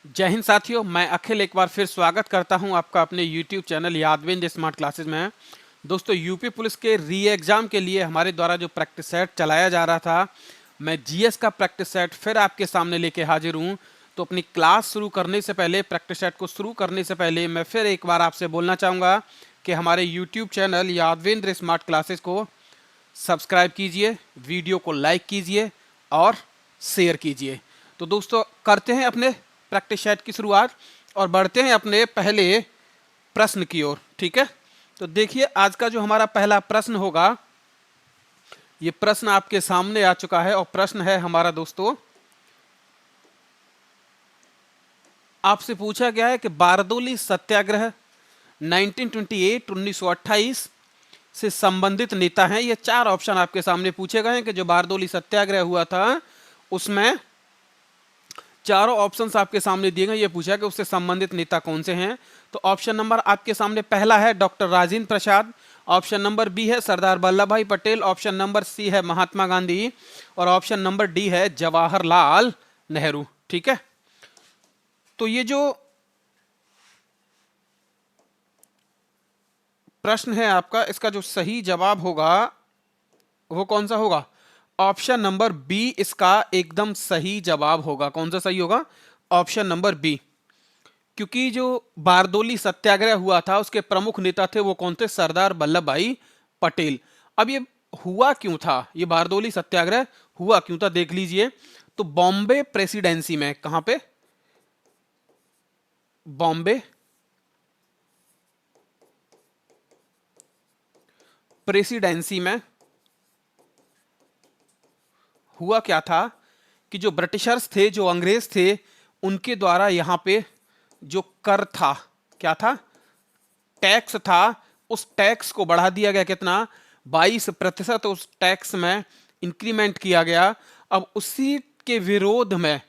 जय हिंद साथियों, मैं अखिल एक बार फिर स्वागत करता हूं आपका अपने YouTube चैनल यादविंद स्मार्ट क्लासेस में। दोस्तों, यूपी पुलिस के री एग्जाम के लिए हमारे द्वारा जो प्रैक्टिस सेट चलाया जा रहा था, मैं जीएस का प्रैक्टिस सेट फिर आपके सामने लेके हाजिर हूं। तो अपनी क्लास शुरू करने से पहले, प्रैक्टिस सेट को शुरू करने से पहले मैं फिर एक बार आपसे बोलना चाहूँगा कि हमारे YouTube channel Yadvindra smart classes को सब्सक्राइब कीजिए, वीडियो को लाइक कीजिए और शेयर कीजिए। तो दोस्तों, करते हैं अपने प्रैक्टिस सेट की शुरुआत और बढ़ते हैं अपने पहले प्रश्न की ओर। ठीक है, तो देखिए आज का जो हमारा पहला प्रश्न होगा, ये प्रश्न आपके सामने आ चुका है और प्रश्न है हमारा दोस्तों, आपसे पूछा गया है कि बारदोली सत्याग्रह 1928 से संबंधित नेता हैं। ये चार ऑप्शन आपके सामने पूछे गए हैं कि जो बारदोली सत्याग्रह हुआ था उसमें चारों ऑप्शंस आपके सामने दिए गए। ये पूछा कि उससे संबंधित नेता कौन से हैं। तो ऑप्शन नंबर आपके सामने पहला है doctor Rajendra Prasad, option number B है सरदार वल्लभ भाई पटेल, ऑप्शन नंबर सी है महात्मा गांधी और ऑप्शन नंबर डी है जवाहरलाल नेहरू। ठीक है, तो ये जो प्रश्न है आपका, इसका जो सही जवाब होगा वो कौन सा होगा? ऑप्शन नंबर बी इसका एकदम सही जवाब होगा। कौन सा सही होगा? Option number B. क्योंकि जो बारदोली सत्याग्रह हुआ था उसके प्रमुख नेता थे वो कौन थे? सरदार वल्लभ भाई पटेल। अब ये हुआ क्यों था, ये बारदोली सत्याग्रह हुआ क्यों था, देख लीजिए। तो बॉम्बे प्रेसिडेंसी में, कहां पे? बॉम्बे प्रेसिडेंसी में हुआ क्या था कि जो ब्रिटिशर्स थे, जो अंग्रेज थे, उनके द्वारा यहां पे जो कर था, क्या था? टैक्स था। उस टैक्स को बढ़ा दिया गया, कितना? 22% उस टैक्स में इंक्रीमेंट किया गया। अब उसी के विरोध में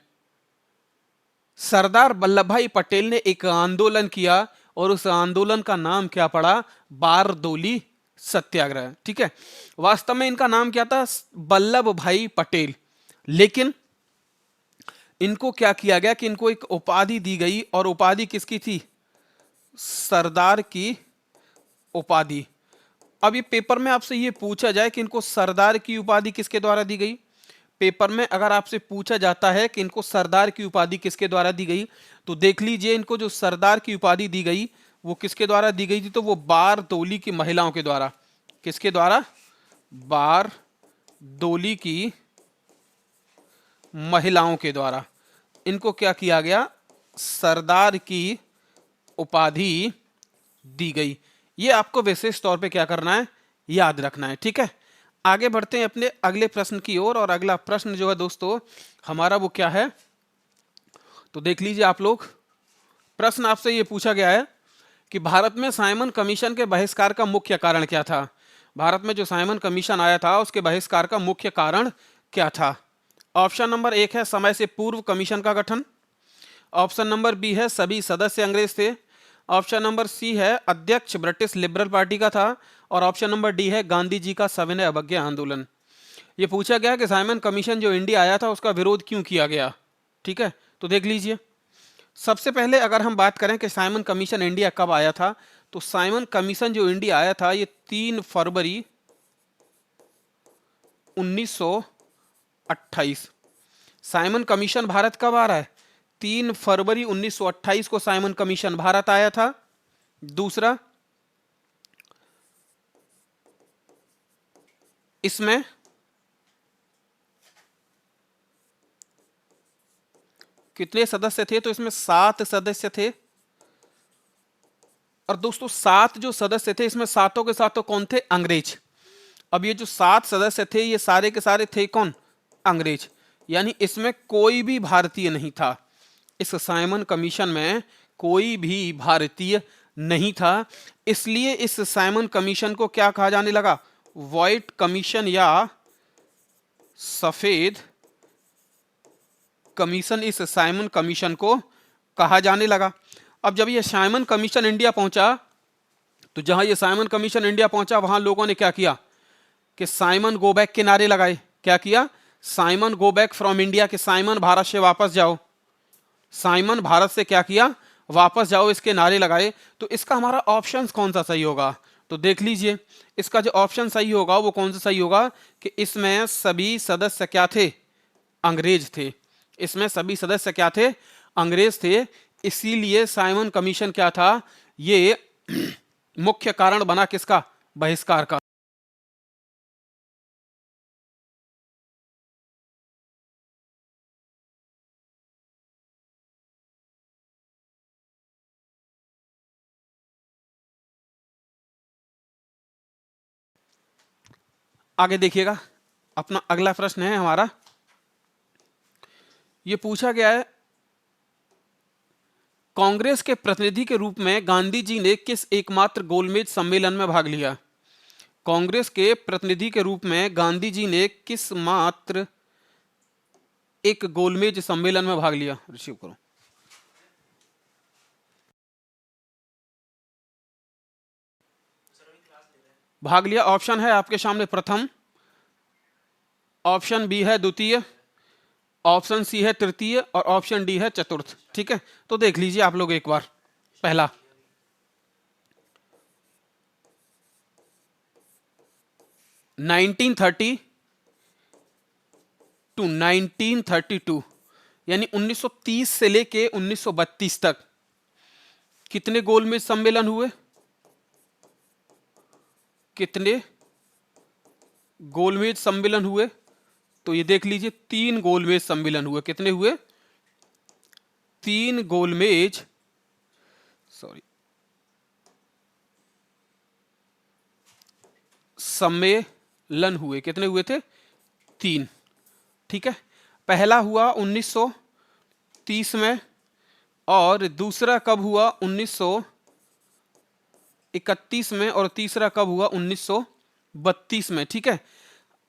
सरदार वल्लभ भाई पटेल ने एक आंदोलन किया और उस आंदोलन का नाम क्या पड़ा? बारदोली सत्याग्रह। ठीक है, वास्तव में इनका नाम क्या था? वल्लभ भाई पटेल। लेकिन इनको क्या किया गया कि इनको एक उपाधि दी गई, और उपाधि किसकी थी? सरदार की उपाधि। अब ये पेपर में आपसे ये पूछा जाए कि इनको सरदार की उपाधि किसके द्वारा दी गई, पेपर में अगर आपसे पूछा जाता है कि इनको सरदार की उपाधि किसके द्वारा दी गई, तो देख लीजिए इनको जो सरदार की उपाधि दी गई वो किसके द्वारा दी गई थी? तो वो बारदोली की महिलाओं के द्वारा। किसके द्वारा? बारदोली की महिलाओं के द्वारा इनको क्या किया गया? सरदार की उपाधि दी गई। ये आपको विशेष तौर पे क्या करना है? याद रखना है। ठीक है, आगे बढ़ते हैं अपने अगले प्रश्न की ओर। और अगला प्रश्न जो है दोस्तों हमारा वो क्या है, तो देख लीजिए आप लोग। प्रश्न आपसे ये पूछा गया है कि भारत में साइमन कमीशन के बहिष्कार का मुख्य कारण क्या था? भारत में जो साइमन कमीशन आया था उसके बहिष्कार का मुख्य कारण क्या था? ऑप्शन नंबर एक है समय से पूर्व कमीशन का गठन, ऑप्शन नंबर बी है सभी सदस्य अंग्रेज थे, ऑप्शन नंबर सी है अध्यक्ष ब्रिटिश लिबरल पार्टी का था और ऑप्शन नंबर डी है गांधी जी का सविनय अवज्ञा आंदोलन। ये पूछा गया कि साइमन कमीशन जो इंडिया आया था उसका विरोध क्यों किया गया। ठीक है, तो देख लीजिए। सबसे पहले अगर हम बात करें कि साइमन कमीशन इंडिया कब आया था, तो साइमन कमीशन जो इंडिया आया था ये 3 फरवरी 1928। साइमन कमीशन भारत कब आ रहा है? 3 फरवरी 1928 को साइमन कमीशन भारत आया था। दूसरा, इसमें कितने सदस्य थे? तो इसमें 7 सदस्य थे। और दोस्तों 7 जो सदस्य थे इसमें सातों के सातों कौन थे? अंग्रेज। अब ये जो 7 सदस्य थे ये सारे के सारे थे कौन? अंग्रेज। यानी इसमें कोई भी भारतीय नहीं था। इस साइमन कमीशन में कोई भी भारतीय नहीं था। इसलिए इस साइमन कमीशन को क्या कहा जाने लगा? व्हाइट कमीशन या सफेद कमीशन, इस साइमन कमीशन को कहा जाने लगा। अब जब ये साइमन कमीशन इंडिया पहुंचा, तो जहां ये साइमन कमीशन इंडिया पहुंचा वहां लोगों ने क्या किया कि साइमन गो बैक के नारे लगाए। क्या किया? Simon go back from India, कि साइमन भारत से वापस जाओ। साइमन भारत से क्या किया, वापस जाओ, इसके नारे लगाए। तो इसका हमारा ऑप्शन कौन सा सही होगा, तो देख लीजिए इसका जो ऑप्शन सही होगा वो कौन सा सही होगा कि इसमें सभी सदस्य क्या थे, अंग्रेज थे। इसमें सभी सदस्य क्या थे, अंग्रेज थे। इसीलिए साइमन कमीशन क्या था, ये मुख्य कारण बना किसका, बहिष्कार का। आगे देखिएगा, अपना अगला प्रश्न है हमारा, ये पूछा गया है कांग्रेस के प्रतिनिधि के रूप में गांधी जी ने किस एकमात्र गोलमेज सम्मेलन में भाग लिया। कांग्रेस के प्रतिनिधि के रूप में गांधी जी ने किस मात्र एक गोलमेज सम्मेलन में भाग लिया, रिसीव करो। भाग लिया ऑप्शन है आपके सामने प्रथम, ऑप्शन बी है द्वितीय, ऑप्शन सी है तृतीय और ऑप्शन डी है चतुर्थ। ठीक है, तो देख लीजिए आप लोग एक बार। पहला 1930 टू 1932 यानी 1930 से लेके 1932 तक कितने गोलमेज सम्मेलन हुए, कितने गोलमेज सम्मेलन हुए, तो ये देख लीजिए 3 गोलमेज सम्मेलन हुए। कितने हुए, 3 गोलमेज, सॉरी, सम्मेलन हुए। कितने हुए थे, 3। ठीक है, पहला हुआ 1930 में और दूसरा कब हुआ 1931 में और तीसरा कब हुआ 1932 में। ठीक है,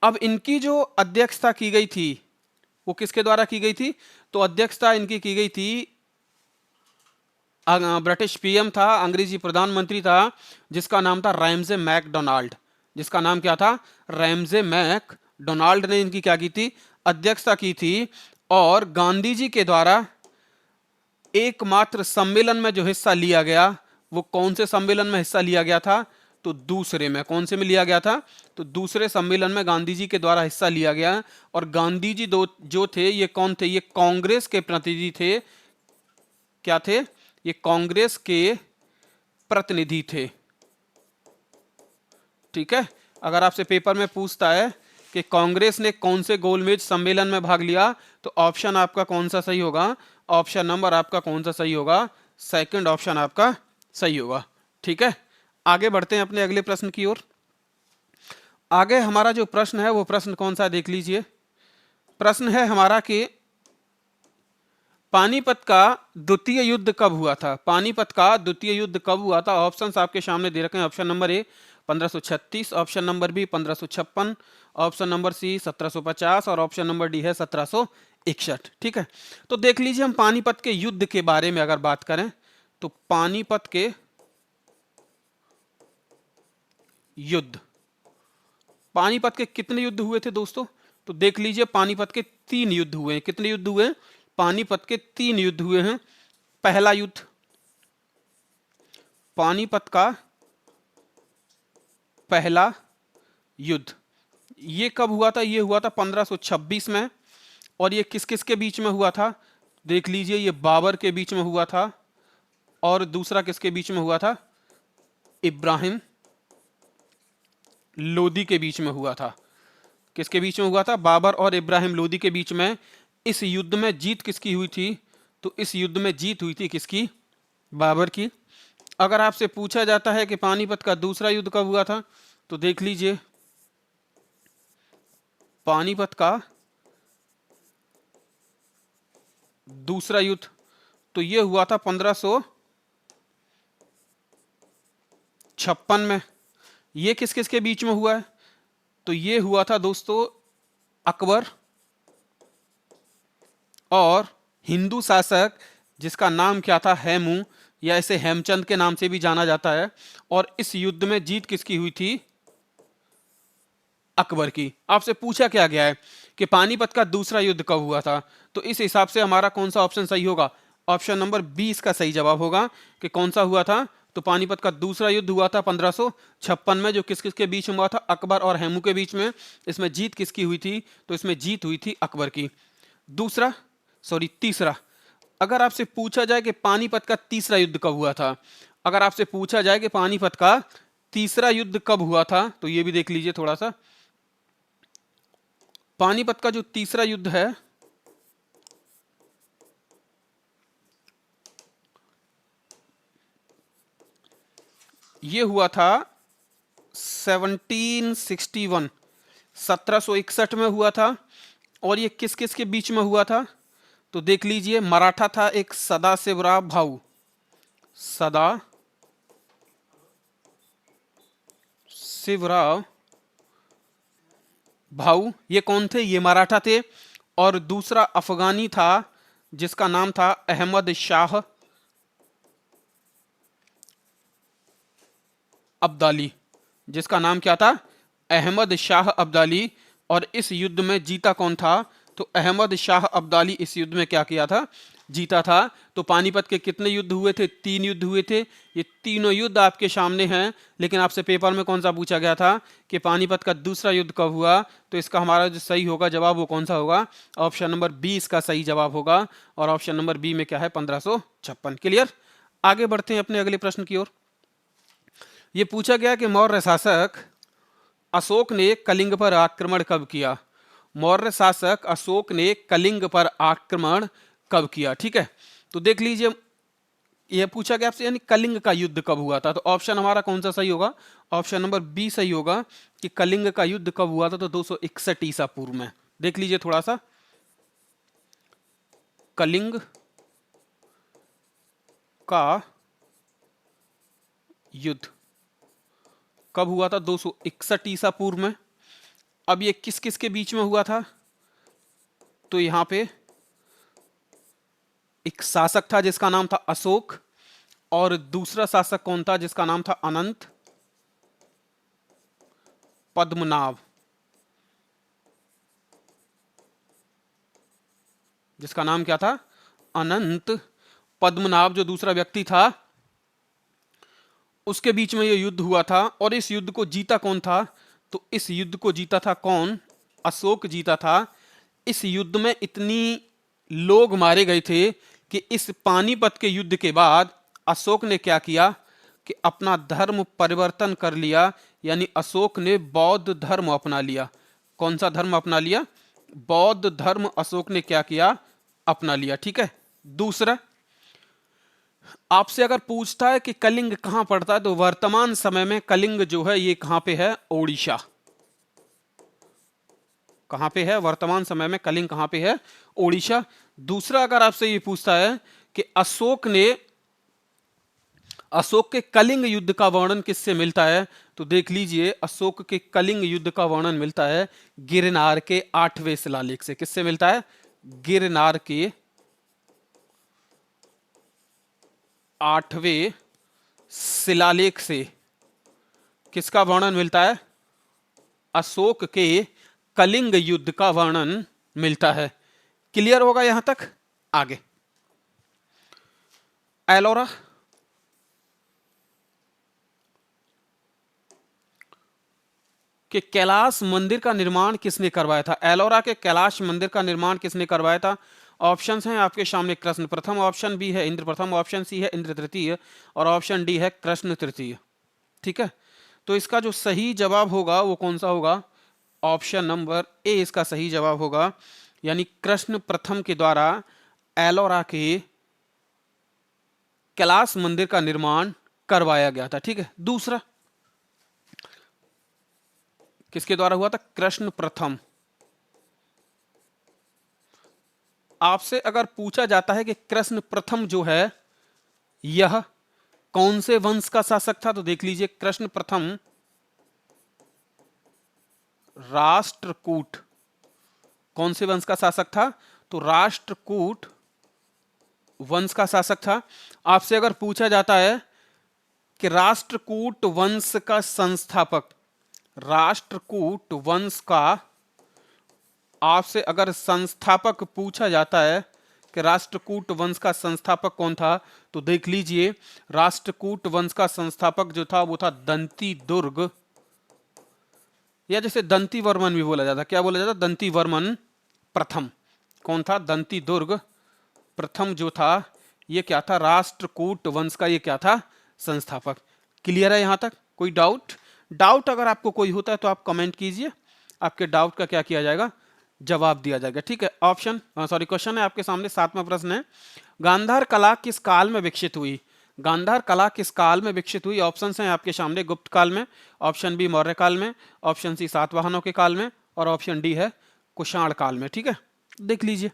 अब इनकी जो अध्यक्षता की गई थी वो किसके द्वारा की गई थी, तो अध्यक्षता इनकी की गई थी, ब्रिटिश पीएम था, अंग्रेजी प्रधानमंत्री था, जिसका नाम था रैमजे मैकडोनाल्ड। जिसका नाम क्या था, रैमजे मैकडोनाल्ड ने इनकी क्या की थी, अध्यक्षता की थी। और गांधी जी के द्वारा एकमात्र सम्मेलन में जो हिस्सा लिया गया वो कौन से सम्मेलन में हिस्सा लिया गया था, तो दूसरे में। कौन से में लिया गया था, तो दूसरे सम्मेलन में गांधी जी के द्वारा हिस्सा लिया गया। और गांधी जी जो थे ये कौन थे, ये कांग्रेस के प्रतिनिधि थे। क्या थे, ये कांग्रेस के प्रतिनिधि थे। ठीक है, अगर आपसे पेपर में पूछता है कि कांग्रेस ने कौन से गोलमेज सम्मेलन में भाग लिया, तो ऑप्शन आपका कौन सा सही होगा, ऑप्शन नंबर आपका कौन सा सही होगा, सेकंड ऑप्शन आपका सही होगा। ठीक है, आगे बढ़ते हैं अपने अगले प्रश्न की ओर। आगे हमारा जो प्रश्न है वो प्रश्न कौन सा, देख लीजिए। प्रश्न है हमारा कि पानीपत का द्वितीय युद्ध कब हुआ था। पानीपत का द्वितीय युद्ध कब हुआ था, ऑप्शंस आपके सामने दे रखे हैं। Option number A 1536, option number B 1556, option number C 1750 और ऑप्शन नंबर डी है 1761। ठीक है, तो देख लीजिए हम पानीपत के युद्ध के बारे में अगर बात करें तो पानीपत के युद्ध, पानीपत के कितने युद्ध हुए थे दोस्तों, तो देख लीजिए पानीपत के 3 युद्ध हुए हैं। कितने युद्ध हुए, पानीपत के 3 युद्ध हुए हैं। पहला युद्ध, पानीपत का पहला युद्ध, ये कब हुआ था, ये हुआ था 1526 में। और ये किस किस के बीच में हुआ था, देख लीजिए, ये बाबर के बीच में हुआ था और दूसरा किसके बीच में हुआ था, इब्राहिम लोदी के बीच में हुआ था। किसके बीच में हुआ था, बाबर और इब्राहिम लोदी के बीच में। इस युद्ध में जीत किसकी हुई थी, तो इस युद्ध में जीत हुई थी किसकी, बाबर की। अगर आपसे पूछा जाता है कि पानीपत का दूसरा युद्ध कब हुआ था, तो देख लीजिए पानीपत का दूसरा युद्ध तो ये हुआ था 1556 में। ये किस किस के बीच में हुआ है, तो ये हुआ था दोस्तों अकबर और हिंदू शासक जिसका नाम क्या था, हेमू, या इसे हेमचंद के नाम से भी जाना जाता है। और इस युद्ध में जीत किसकी हुई थी, अकबर की। आपसे पूछा क्या गया है कि पानीपत का दूसरा युद्ध कब हुआ था, तो इस हिसाब से हमारा कौन सा ऑप्शन सही होगा, ऑप्शन नंबर 20 का सही जवाब होगा कि कौन सा हुआ था। तो पानीपत का दूसरा युद्ध हुआ था 1556 में, जो किस किस के बीच में हुआ था, अकबर और हेमू के बीच में। इसमें जीत किसकी हुई थी, तो इसमें जीत हुई थी अकबर की। तीसरा, अगर आपसे पूछा जाए कि पानीपत का तीसरा युद्ध कब हुआ था, अगर आपसे पूछा जाए कि पानीपत का तीसरा युद्ध कब हुआ था, तो ये भी देख लीजिए थोड़ा सा। पानीपत का जो तीसरा युद्ध है ये हुआ था 1761, 1761 में हुआ था। और ये किस किस के बीच में हुआ था, तो देख लीजिए, मराठा था एक सदाशिवराव भाऊ, सदाशिवराव भाऊ, ये कौन थे, ये मराठा थे। और दूसरा अफगानी था जिसका नाम था अहमद शाह अब्दाली, जिसका नाम क्या था, अहमद शाह अब्दाली। और इस युद्ध में जीता कौन था, तो अहमद शाह अब्दाली इस युद्ध में क्या किया था, जीता था। तो पानीपत के कितने युद्ध हुए थे, 3 युद्ध हुए थे। ये तीनों युद्ध आपके सामने हैं, लेकिन आपसे पेपर में कौन सा पूछा गया था कि पानीपत का दूसरा युद्ध कब हुआ। तो इसका हमारा जो सही होगा जवाब वो कौन सा होगा, ऑप्शन नंबर 20 का सही जवाब होगा। और ऑप्शन नंबर बी में क्या है, 1556। क्लियर। आगे बढ़ते हैं अपने अगले प्रश्न की ओर। ये पूछा गया कि मौर्य शासक अशोक ने कलिंग पर आक्रमण कब किया। मौर्य शासक अशोक ने कलिंग पर आक्रमण कब किया। ठीक है, तो देख लीजिए, यह पूछा गया आपसे, यानी कलिंग का युद्ध कब हुआ था। तो ऑप्शन हमारा कौन सा सही होगा, ऑप्शन नंबर बी सही होगा कि कलिंग का युद्ध कब हुआ था, तो 261 ईसा पूर्व में। देख लीजिए थोड़ा सा, कलिंग का युद्ध कब हुआ था, 261 ईसा पूर्व में। अब ये किस किस के बीच में हुआ था, तो यहां पे एक शासक था जिसका नाम था अशोक, और दूसरा शासक कौन था जिसका नाम था अनंत पद्मनाभ, जिसका नाम क्या था, अनंत पद्मनाभ, जो दूसरा व्यक्ति था, उसके बीच में यह युद्ध हुआ था। और इस युद्ध को जीता कौन था, तो इस युद्ध को जीता था कौन, अशोक जीता था। इस युद्ध में इतनी लोग मारे गए थे कि इस पानीपत के युद्ध के बाद अशोक ने क्या किया कि अपना धर्म परिवर्तन कर लिया, यानी अशोक ने बौद्ध धर्म अपना लिया। कौन सा धर्म अपना लिया, बौद्ध धर्म अशोक ने क्या किया, अपना लिया। ठीक है। दूसरा, आपसे अगर पूछता है कि कलिंग कहां पड़ता है, तो वर्तमान समय में कलिंग जो है ये कहां पे है, ओडिशा। कहां पे है वर्तमान समय में कलिंग, कहां पे है, ओडिशा। दूसरा, अगर आपसे ये पूछता है कि अशोक के कलिंग युद्ध का वर्णन किससे मिलता है, तो देख लीजिए, अशोक के कलिंग युद्ध का वर्णन मिलता है गिरनार के 8वें शिलालेख से। किससे मिलता है, गिरनार के 8वें शिलालेख से किसका वर्णन मिलता है, अशोक के कलिंग युद्ध का वर्णन मिलता है। क्लियर होगा यहां तक। आगे, एलोरा के कैलाश मंदिर का निर्माण किसने करवाया था। एलोरा के कैलाश मंदिर का निर्माण किसने करवाया था। ऑप्शंस हैं आपके सामने, कृष्ण प्रथम, ऑप्शन बी है इंद्र प्रथम, ऑप्शन सी है इंद्र तृतीय, और ऑप्शन डी है कृष्ण तृतीय। ठीक है, तो इसका जो सही जवाब होगा वो कौन सा होगा, ऑप्शन नंबर ए इसका सही जवाब होगा, यानी कृष्ण प्रथम के द्वारा एलोरा के कैलाश मंदिर का निर्माण करवाया गया था। ठीक है। दूसरा, किसके द्वारा हुआ था, कृष्ण प्रथम। आपसे अगर पूछा जाता है कि कृष्ण प्रथम जो है यह कौन से वंश का शासक था, तो देख लीजिए, कृष्ण प्रथम राष्ट्रकूट, कौन से वंश का शासक था, तो राष्ट्रकूट वंश का शासक था। आपसे अगर पूछा जाता है कि राष्ट्रकूट वंश का संस्थापक, राष्ट्रकूट वंश का आपसे अगर संस्थापक पूछा जाता है कि राष्ट्रकूट वंश का संस्थापक कौन था, तो देख लीजिए राष्ट्रकूट वंश का संस्थापक जो था वो था दंती दुर्ग, या जैसे दंती वर्मन भी बोला जाता, क्या बोला जाता, दंती वर्मन प्रथम। कौन था, दंती दुर्ग प्रथम जो था, ये क्या था, राष्ट्रकूट वंश का ये क्या था, संस्थापक। क्लियर है यहां तक, कोई डाउट? डाउट अगर आपको कोई होता है तो आप कमेंट कीजिए, आपके डाउट का क्या किया जाएगा, जवाब दिया जाएगा। ठीक है, ऑप्शन सॉरी क्वेश्चन है आपके सामने, 7वां प्रश्न है, गांधार कला किस काल में विकसित हुई? गांधार कला किस काल में विकसित हुई? ऑप्शंस हैं आपके सामने, गुप्त काल में, ऑप्शन बी मौर्य काल में, ऑप्शन सी सातवाहनों के काल में, और ऑप्शन डी है कुषाण काल में। ठीक है, देख लीजिए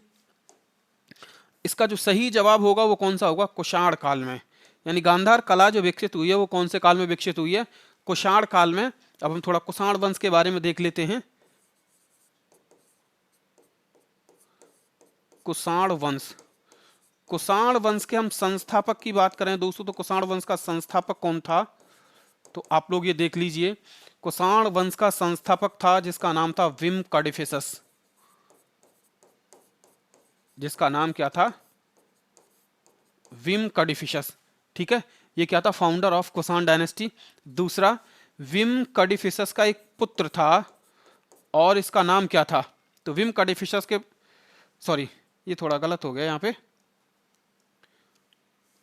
इसका जो सही जवाब होगा वो कौन सा होगा, कुषाण काल में। यानी गांधार कला जो विकसित हुई है वो कौन से काल में विकसित हुई है, कुषाण काल में। अब हम थोड़ा कुषाण वंश के बारे में देख लेते हैं। कुषाण वंश, कुषाण वंश के हम संस्थापक की बात करें दोस्तों, तो कुषाण वंश का संस्थापक कौन था, तो आप लोग ये देख लीजिए, कुषाण वंश का संस्थापक था जिसका नाम था विम कडिफिसस, जिसका नाम क्या था, विम कडिफिसस। ठीक है, ये क्या था, फाउंडर ऑफ कुषाण डायनेस्टी। दूसरा, विम कडिफिसस का एक पुत्र था और इसका नाम क्या था, तो विम कडिफिसस के, सॉरी ये थोड़ा गलत हो गया यहाँ पे,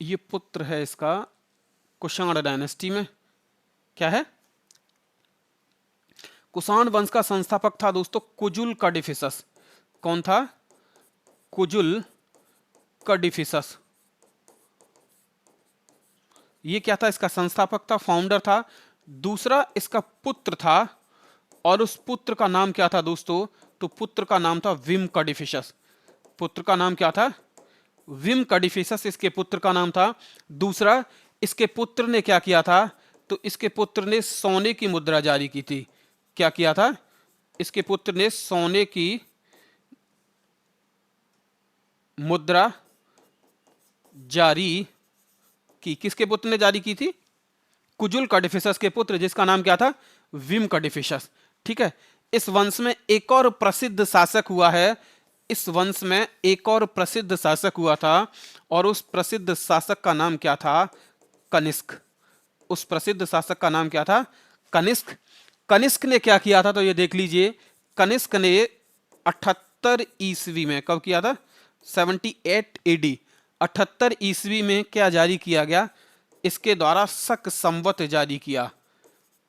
ये पुत्र है इसका कुषाण डायनेस्टी में, क्या है, कुषाण वंश का संस्थापक था दोस्तों कुजुल कडिफिसस। कौन था, कुजुल कडिफिसस। ये क्या था, इसका संस्थापक था, फाउंडर था। दूसरा, इसका पुत्र था और उस पुत्र का नाम क्या था दोस्तों, तो पुत्र का नाम था विम कडिफिसस। पुत्र का नाम क्या था, विम कडिफिसस इसके पुत्र का नाम था। दूसरा, इसके पुत्र ने क्या किया था, तो इसके पुत्र ने सोने की मुद्रा जारी की थी। क्या किया था, इसके पुत्र ने सोने की मुद्रा जारी की। किसके पुत्र ने जारी की थी, कुजुल कडिफिसस के पुत्र, जिसका नाम क्या था, विम कडिफिसस। ठीक है, इस वंश में एक और प्रसिद्ध शासक हुआ है, इस वंश में एक और प्रसिद्ध शासक हुआ था और उस प्रसिद्ध शासक का नाम क्या था, कनिष्क। उस प्रसिद्ध शासक का नाम क्या था, कनिष्क। कनिष्क ने क्या किया था, तो ये देख लीजिए, कनिष्क ने 78 ईस्वी में, कब किया था, 78 एडी, 78 ईस्वी में क्या जारी किया गया, इसके द्वारा शक संवत जारी किया।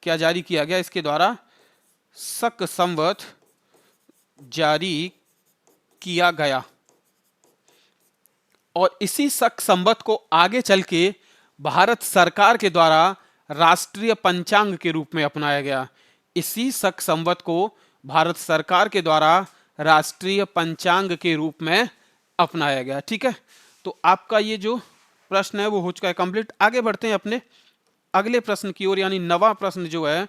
क्या जारी किया गया, इसके द्वारा शक संवत जारी किया गया। और इसी शक संवत को आगे चल के भारत सरकार के द्वारा राष्ट्रीय पंचांग के रूप में अपनाया गया। इसी शक संवत को भारत सरकार के द्वारा राष्ट्रीय पंचांग के रूप में अपनाया गया। ठीक है, तो आपका ये जो प्रश्न है वो हो चुका है कंप्लीट। आगे बढ़ते हैं अपने अगले प्रश्न की ओर, यानी नवा प्रश्न जो है,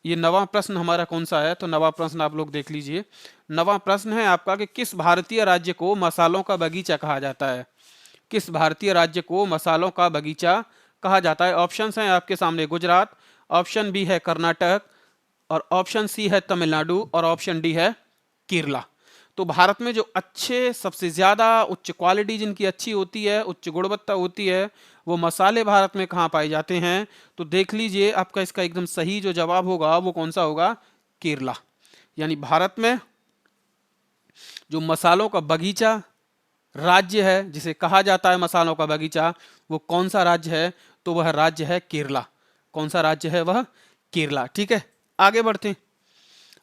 ये नवा प्रश्न हमारा कौन सा है, तो नवा प्रश्न आप लोग देख लीजिए। नवा प्रश्न है आपका कि किस भारतीय राज्य को मसालों का बगीचा कहा जाता है? किस भारतीय राज्य को मसालों का बगीचा कहा जाता है? ऑप्शंस हैं आपके सामने, गुजरात, ऑप्शन बी है कर्नाटक, और ऑप्शन सी है तमिलनाडु, और ऑप्शन डी है केरला। तो भारत में जो अच्छे, सबसे ज्यादा उच्च क्वालिटी जिनकी अच्छी होती है, उच्च गुणवत्ता होती है, वो मसाले भारत में कहाँ पाए जाते हैं? तो देख लीजिए आपका इसका एकदम सही जो जवाब होगा वो कौन सा होगा, केरला। यानी भारत में जो मसालों का बगीचा राज्य है, जिसे कहा जाता है मसालों का बगीचा, वो कौन सा राज्य है? तो वह राज्य है केरला। कौन सा राज्य है वह? केरला। ठीक है, आगे बढ़ते हैं।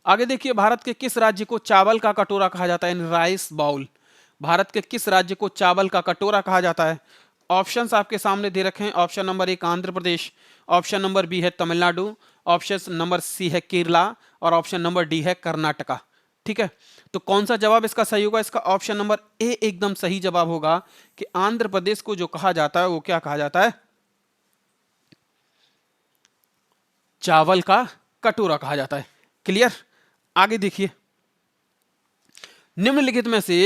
आगे देखिए, भारत के किस राज्य को चावल का कटोरा कहा जाता है, राइस बाउल? भारत के किस राज्य को चावल का कटोरा कहा जाता है? ऑप्शंस आपके सामने दे रखे हैं। Option number 1 Andhra Pradesh, option number B है तमिलनाडु, ऑप्शन नंबर सी है केरला, और ऑप्शन नंबर डी है कर्नाटका। ठीक है, तो कौन सा जवाब इसका सही होगा? इसका ऑप्शन नंबर ए एकदम सही जवाब होगा कि आंध्र प्रदेश को जो कहा जाता है वो क्या कहा जाता है? चावल का कटोरा कहा जाता है। क्लियर? आगे देखिए, निम्नलिखित में से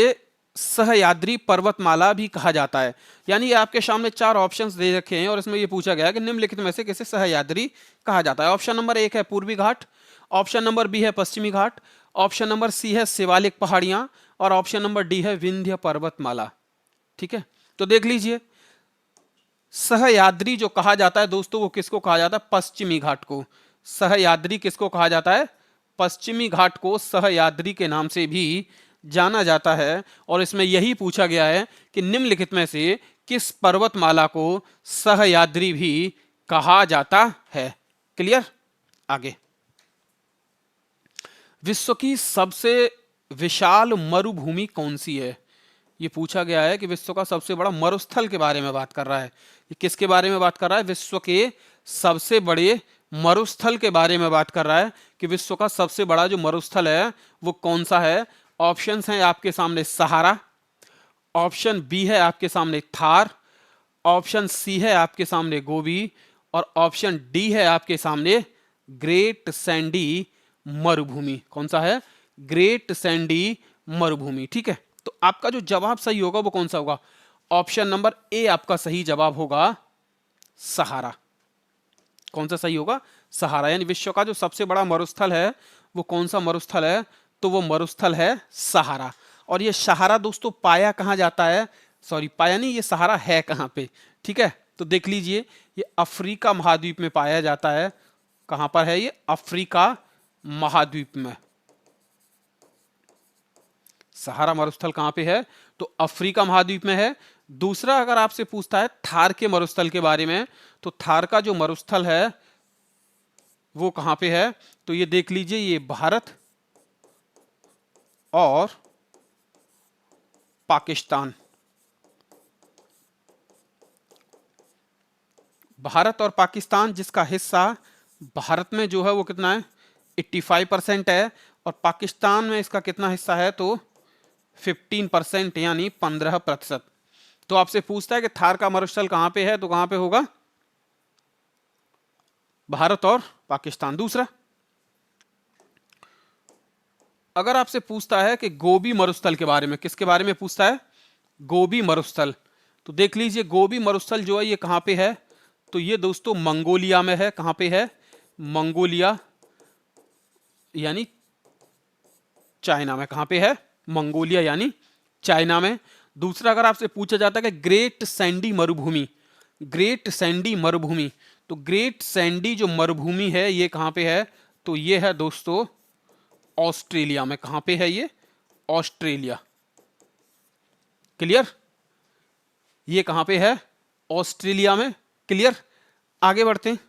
सहयाद्री पर्वतमाला भी कहा जाता है। यानी आपके सामने 4 ऑप्शंस दे रखे हैं और इसमें यह पूछा गया है कि निम्नलिखित में से किसे सहयाद्री कहा जाता है। ऑप्शन नंबर 1 है पूर्वी घाट, ऑप्शन नंबर बी है पश्चिमी घाट, ऑप्शन नंबर सी है शिवालिक पहाड़ियां, और ऑप्शन नंबर डी है विंध्य पर्वतमाला। ठीक है, तो देख लीजिए, सहयाद्री जो कहा जाता है दोस्तों, वो किसको कहा जाता है? पश्चिमी घाट को। सहयाद्री किसको कहा जाता है? पश्चिमी घाट को सहयाद्री के नाम से भी जाना जाता है। और इसमें यही पूछा गया है कि निम्नलिखित में से किस पर्वतमाला को सहयाद्री भी कहा जाता है। क्लियर? आगे, विश्व की सबसे विशाल मरुभूमि कौन सी है? ये पूछा गया है कि विश्व का सबसे बड़ा मरुस्थल के बारे में बात कर रहा है। ये किसके बारे में बात कर रहा है? विश्व के सबसे बड़े मरुस्थल के बारे में बात कर रहा है कि विश्व का सबसे बड़ा जो मरुस्थल है वो कौन सा है। ऑप्शंस हैं आपके सामने सहारा, ऑप्शन बी है आपके सामने थार, ऑप्शन सी है आपके सामने गोबी, और ऑप्शन डी है आपके सामने ग्रेट सैंडी मरुभूमि। कौन सा है? ग्रेट सैंडी मरुभूमि। ठीक है, तो आपका जो जवाब सही होगा वो कौन सा होगा? ऑप्शन नंबर ए आपका सही जवाब होगा सहारा। कौन सा सही होगा? सहारा। यानी विश्व का जो सबसे बड़ा मरुस्थल है वो कौन सा मरुस्थल है? तो वो मरुस्थल है सहारा। और ये सहारा दोस्तों पाया कहां जाता है? सॉरी, पाया नहीं, ये सहारा है कहां पे? ठीक है, तो देख लीजिए, ये अफ्रीका महाद्वीप में पाया जाता है। कहां पर है ये? अफ्रीका महाद्वीप में। सहारा मरुस्थल कहां पे है? तो अफ्रीका महाद्वीप में है। दूसरा, अगर आपसे पूछता है थार के मरुस्थल के बारे में, तो थार का जो मरुस्थल है वो कहां पे है? तो ये देख लीजिए, ये भारत और पाकिस्तान, भारत और पाकिस्तान, जिसका हिस्सा भारत में जो है वो कितना है? 85% है, और पाकिस्तान में इसका कितना हिस्सा है? तो 15%, यानी 15%। तो आपसे पूछता है कि थार का मरुस्थल कहां पे है, तो कहां पे होगा? भारत और पाकिस्तान। दूसरा, अगर आपसे पूछता है कि गोबी मरुस्थल के बारे में, किसके बारे में पूछता है? गोबी मरुस्थल। तो देख लीजिए, गोबी मरुस्थल जो है ये कहां पे है? तो ये दोस्तों मंगोलिया में है। कहां पे है? मंगोलिया, यानी चाइना में। कहां पे है? मंगोलिया यानी चाइना में। दूसरा, अगर आपसे पूछा जाता है कि ग्रेट सैंडी मरुभूमि, ग्रेट सैंडी मरुभूमि, तो ग्रेट सैंडी जो मरुभूमि है ये कहां पे है? तो ये है दोस्तों ऑस्ट्रेलिया में। कहां पे है ये? ऑस्ट्रेलिया। क्लियर? ये कहां पे है? ऑस्ट्रेलिया में। क्लियर? आगे बढ़ते हैं।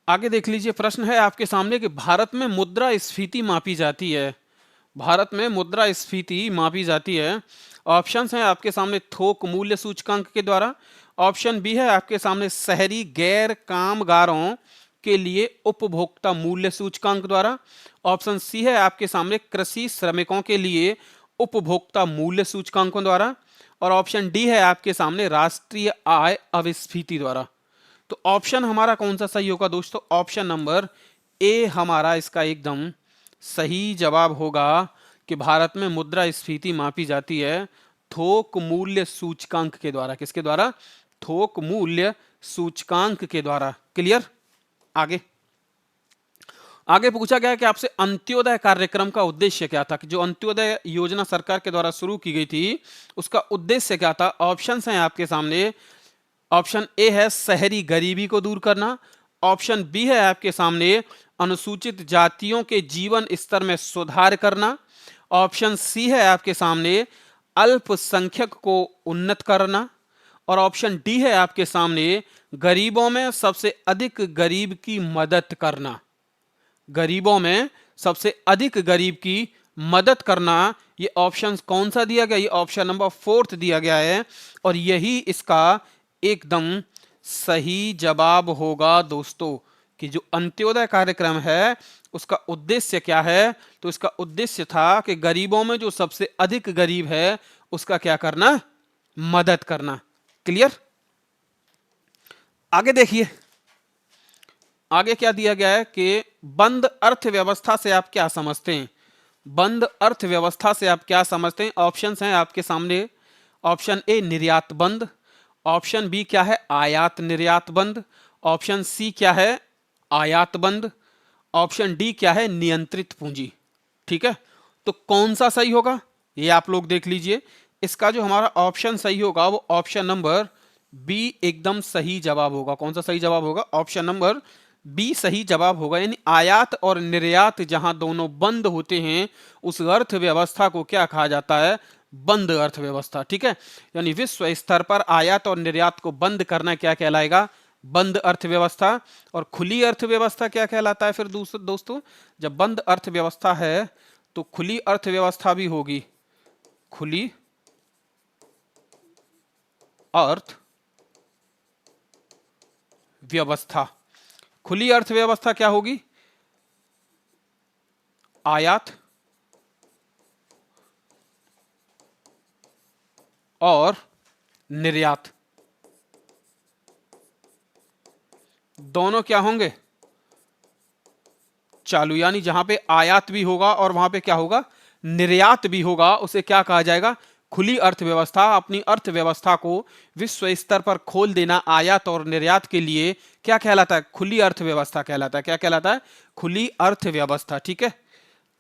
आगे देख लीजिए, प्रश्न है आपके सामने कि भारत में मुद्रास्फीति मापी जाती है। भारत में मुद्रास्फीति मापी जाती है। ऑप्शंस हैं आपके सामने थोक मूल्य सूचकांक के द्वारा, ऑप्शन बी है आपके सामने शहरी गैर कामगारों के लिए उपभोक्ता मूल्य सूचकांक द्वारा, ऑप्शन सी है आपके सामने कृषि श्रमिकों के लिए उपभोक्ता मूल्य सूचकांकों द्वारा, और ऑप्शन डी है आपके सामने राष्ट्रीय आय अभिस्फीति द्वारा। तो ऑप्शन हमारा कौन सा सही होगा दोस्तों? ऑप्शन नंबर ए हमारा इसका एकदम सही जवाब होगा कि भारत में मुद्रास्फीति मापी जाती है थोक मूल्य सूचकांक के द्वारा। किसके द्वारा? थोक मूल्य सूचकांक के द्वारा। क्लियर? आगे, आगे पूछा गया कि आपसे अंत्योदय कार्यक्रम का उद्देश्य क्या था, कि जो अंत्योदय योजना सरकार के द्वारा शुरू की गई थी उसका उद्देश्य क्या था। ऑप्शंस हैं आपके सामने। ऑप्शन ए है शहरी गरीबी को दूर करना, ऑप्शन बी है आपके सामने अनुसूचित जातियों के जीवन स्तर में सुधार करना, ऑप्शन सी है आपके सामने अल्पसंख्यक को उन्नत करना, और ऑप्शन डी है आपके सामने गरीबों में सबसे अधिक गरीब की मदद करना। गरीबों में सबसे अधिक गरीब की मदद करना। ये ऑप्शन कौन सा दिया गया? ये ऑप्शन नंबर 4 दिया गया है, और यही इसका एकदम सही जवाब होगा दोस्तों, कि जो अंत्योदय कार्यक्रम है उसका उद्देश्य क्या है? तो इसका उद्देश्य था कि गरीबों में जो सबसे अधिक गरीब है उसका क्या करना? मदद करना। क्लियर? आगे देखिए, आगे क्या दिया गया है कि बंद अर्थव्यवस्था से आप क्या समझते हैं? बंद अर्थव्यवस्था से आप क्या समझते हैं? ऑप्शंस हैं आपके सामने। ऑप्शन ए निर्यात बंद, ऑप्शन बी क्या है? आयात निर्यात बंद, ऑप्शन सी क्या है? आयात बंद, ऑप्शन डी क्या है? नियंत्रित पूंजी। ठीक है, तो कौन सा सही होगा ये आप लोग देख लीजिए। इसका जो हमारा ऑप्शन सही होगा वो ऑप्शन नंबर बी एकदम सही जवाब होगा। कौन सा सही जवाब होगा? ऑप्शन नंबर बी सही जवाब होगा। यानी आयात और निर्यात जहां दोनों बंद होते हैं उस अर्थव्यवस्था को क्या कहा जाता है? बंद अर्थव्यवस्था। ठीक है, यानी विश्व स्तर पर आयात और निर्यात को बंद करना क्या कहलाएगा? बंद अर्थव्यवस्था। और खुली अर्थव्यवस्था क्या कहलाता है फिर दोस्तों? जब बंद अर्थव्यवस्था है तो खुली अर्थव्यवस्था भी होगी, खुली अर्थव्यवस्था। खुली अर्थव्यवस्था क्या होगी? आयात और निर्यात दोनों क्या होंगे? चालू। यानी जहां पे आयात भी होगा और वहां पे क्या होगा? निर्यात भी होगा, उसे क्या कहा जाएगा? खुली अर्थव्यवस्था। अपनी अर्थव्यवस्था को विश्व स्तर पर खोल देना आयात और निर्यात के लिए क्या कहलाता है? खुली अर्थव्यवस्था कहलाता है। क्या कहलाता है? खुली अर्थव्यवस्था। ठीक है,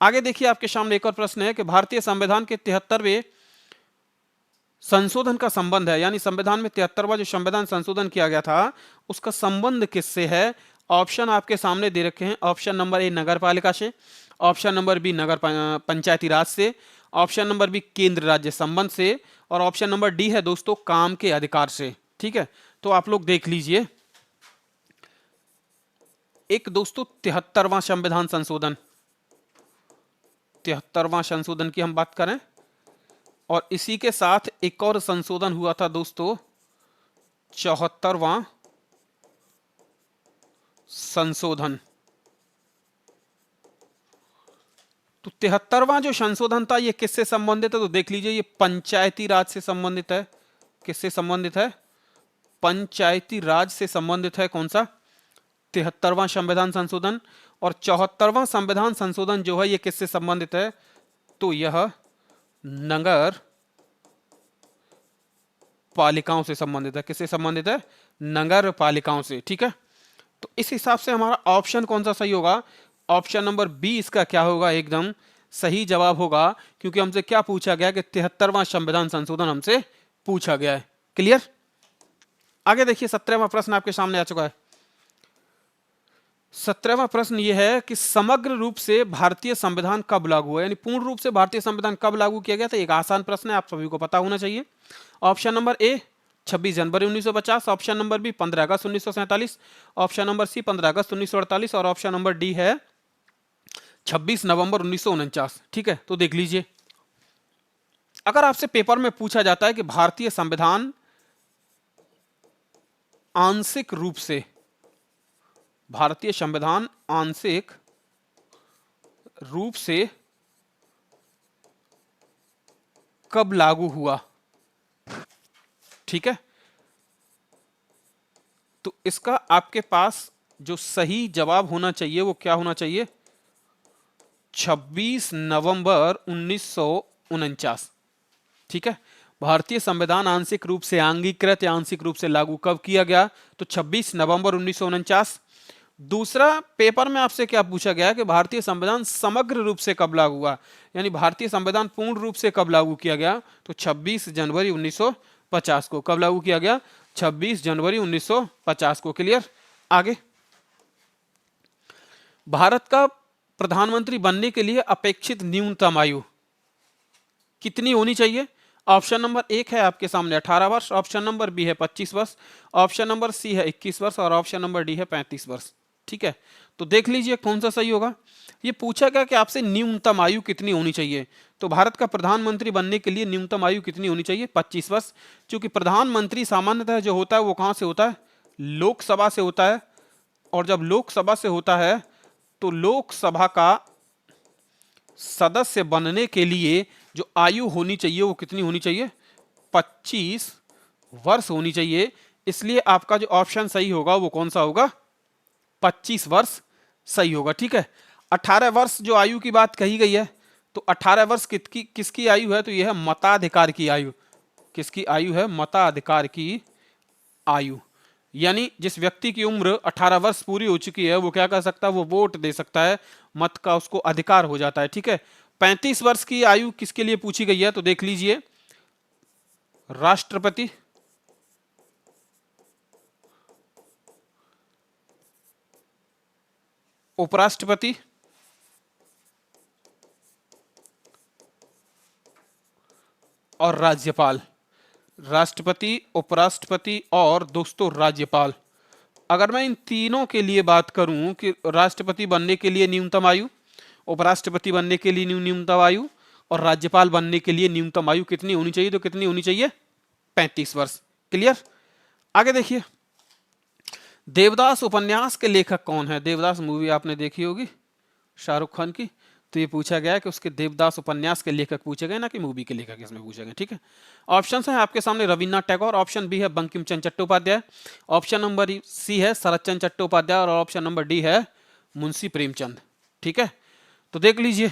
आगे देखिए आपके सामने एक और प्रश्न है कि भारतीय संविधान के 73वें संशोधन का संबंध है, यानी संविधान में 73वां जो संविधान संशोधन किया गया था उसका संबंध किससे है? ऑप्शन आपके सामने दे रखे हैं। ऑप्शन नंबर ए नगर पालिका से, ऑप्शन नंबर बी नगर पंचायती राज से, ऑप्शन नंबर बी केंद्र राज्य संबंध से, और ऑप्शन नंबर डी है दोस्तों काम के अधिकार से। ठीक है, तो आप लोग देख लीजिए। एक दोस्तों 73वां संविधान संशोधन, 73वां संशोधन की हम बात करें, और इसी के साथ एक और संशोधन हुआ था दोस्तों 74वां संशोधन। तो 73वां जो संशोधन था ये किससे संबंधित है? तो देख लीजिए, ये पंचायती राज से संबंधित है। किससे संबंधित है? पंचायती राज से संबंधित है। कौन सा? 73वां संविधान संशोधन। और 74वां संविधान संशोधन जो है ये किससे संबंधित है? तो यह नगर पालिकाओं से संबंधित है। किससे संबंधित है? नगर पालिकाओं से। ठीक है, तो इस हिसाब से हमारा ऑप्शन कौन सा सही होगा? ऑप्शन नंबर बी इसका क्या होगा? एकदम सही जवाब होगा, क्योंकि हमसे क्या पूछा गया कि 73वां संविधान संशोधन हमसे पूछा गया है। क्लियर? आगे देखिए 17वां प्रश्न आपके सामने आ चुका है। 17वां प्रश्न यह है कि समग्र रूप से भारतीय संविधान कब लागू हुआ, यानी पूर्ण रूप से भारतीय संविधान कब लागू किया गया था? एक आसान प्रश्न है, आप सभी को पता होना चाहिए। ऑप्शन नंबर ए 26 जनवरी 1950, ऑप्शन नंबर बी 15 अगस्त 1947, ऑप्शन नंबर सी 15 अगस्त 1948, और ऑप्शन नंबर डी है 26 नवंबर 1949। ठीक है, तो देख लीजिए, अगर आपसे पेपर में पूछा जाता है कि भारतीय संविधान आंशिक रूप से, भारतीय संविधान आंशिक रूप से कब लागू हुआ, ठीक है, तो इसका आपके पास जो सही जवाब होना चाहिए वो क्या होना चाहिए? 26 नवंबर 1949। ठीक है, भारतीय संविधान आंशिक रूप से अंगीकृत या आंशिक रूप से लागू कब किया गया? तो 26 नवंबर 1949। दूसरा, पेपर में आपसे क्या पूछा गया कि भारतीय संविधान समग्र रूप से कब लागू हुआ, यानी भारतीय संविधान पूर्ण रूप से कब लागू किया गया? तो 26 जनवरी 1950 को। कब लागू किया गया? 26 जनवरी 1950 को। क्लियर? आगे, भारत का प्रधानमंत्री बनने के लिए अपेक्षित न्यूनतम आयु कितनी होनी चाहिए? ऑप्शन नंबर एक है आपके सामने 18 वर्ष, ऑप्शन नंबर बी है 25 वर्ष, ऑप्शन नंबर सी है 21 वर्ष, और ऑप्शन नंबर डी है 35 वर्ष। ठीक है, तो देख लीजिए कौन सा सही होगा। ये पूछा गया कि आपसे न्यूनतम आयु कितनी होनी चाहिए, तो भारत का प्रधानमंत्री बनने के लिए न्यूनतम आयु कितनी होनी चाहिए? 25 वर्ष। क्योंकि प्रधानमंत्री सामान्यतः जो होता है वो कहाँ से होता है? लोकसभा से होता है, और जब लोकसभा से होता है तो लोकसभा का सदस्य बनने के लिए जो आयु होनी चाहिए वो कितनी होनी चाहिए? 25 वर्ष होनी चाहिए। इसलिए आपका जो ऑप्शन सही होगा वो कौन सा होगा? 25 वर्ष सही होगा। ठीक है, 18 वर्ष जो आयु की बात कही गई है, तो 18 वर्ष किसकी आयु है? तो यह है मताधिकार की आयु। किसकी आयु है? मताधिकार की आयु। यानी जिस व्यक्ति की उम्र 18 वर्ष पूरी हो चुकी है वो क्या कर सकता है? वो वोट दे सकता है, मत का उसको अधिकार हो जाता है। ठीक है, 35 वर्ष की आयु किसके लिए पूछी गई है? तो देख लीजिए, राष्ट्रपति, उपराष्ट्रपति और राज्यपाल। राष्ट्रपति, उपराष्ट्रपति और दोस्तों राज्यपाल। अगर मैं इन तीनों के लिए बात करूं कि राष्ट्रपति बनने के लिए न्यूनतम आयु, उपराष्ट्रपति बनने के लिए न्यूनतम आयु और राज्यपाल बनने के लिए न्यूनतम आयु कितनी होनी चाहिए? तो कितनी होनी चाहिए? 35 वर्ष। क्लियर? आगे देखिए, देवदास उपन्यास के लेखक कौन है? देवदास मूवी आपने देखी होगी शाहरुख खान की, तो ये पूछा गया कि उसके देवदास उपन्यास के लेखक पूछे गए, ना कि मूवी के लेखक इसमें पूछे गए। ठीक है, ऑप्शन है आपके सामने रविन्द्रनाथ टैगोर, ऑप्शन बी है Bankim Chandra Chattopadhyay, option number C है शरत चंद्र चट्टोपाध्याय और ऑप्शन नंबर डी है मुंशी प्रेमचंद। ठीक है, तो देख लीजिए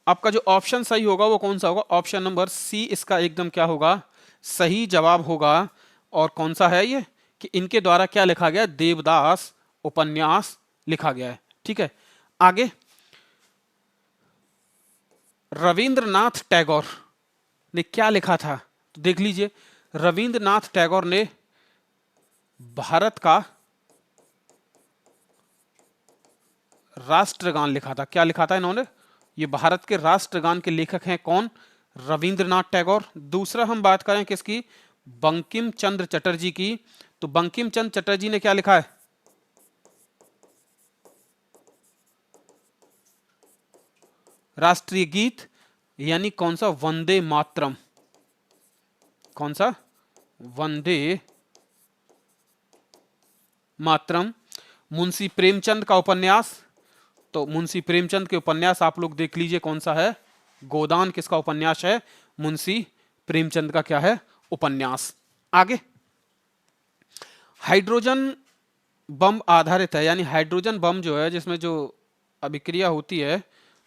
आपका जो ऑप्शन सही होगा वो कौन सा होगा? ऑप्शन नंबर सी इसका एकदम क्या होगा? सही जवाब होगा। और कौन सा है ये? कि इनके द्वारा क्या लिखा गया? देवदास उपन्यास लिखा गया है। ठीक है, आगे, रविंद्रनाथ टैगोर ने क्या लिखा था? तो देख लीजिए, रविंद्रनाथ टैगोर ने भारत का राष्ट्रगान लिखा था। क्या लिखा था इन्होंने? ये भारत के राष्ट्रगान के लेखक हैं कौन? रविंद्रनाथ टैगोर। दूसरा हम बात करें किसकी? बंकिम चंद्र चटर्जी की। तो बंकिम चंद्र चटर्जी ने क्या लिखा है? राष्ट्रीय गीत, यानी कौन सा? वंदे मातरम। कौन सा? वंदे मातरम। मुंशी प्रेमचंद का उपन्यास, तो मुंशी प्रेमचंद के उपन्यास आप लोग देख लीजिए कौन सा है? गोदान किसका उपन्यास है? मुंशी प्रेमचंद का क्या है? उपन्यास। आगे, हाइड्रोजन बम आधारित है, यानी हाइड्रोजन बम जो है जिसमें जो अभिक्रिया होती है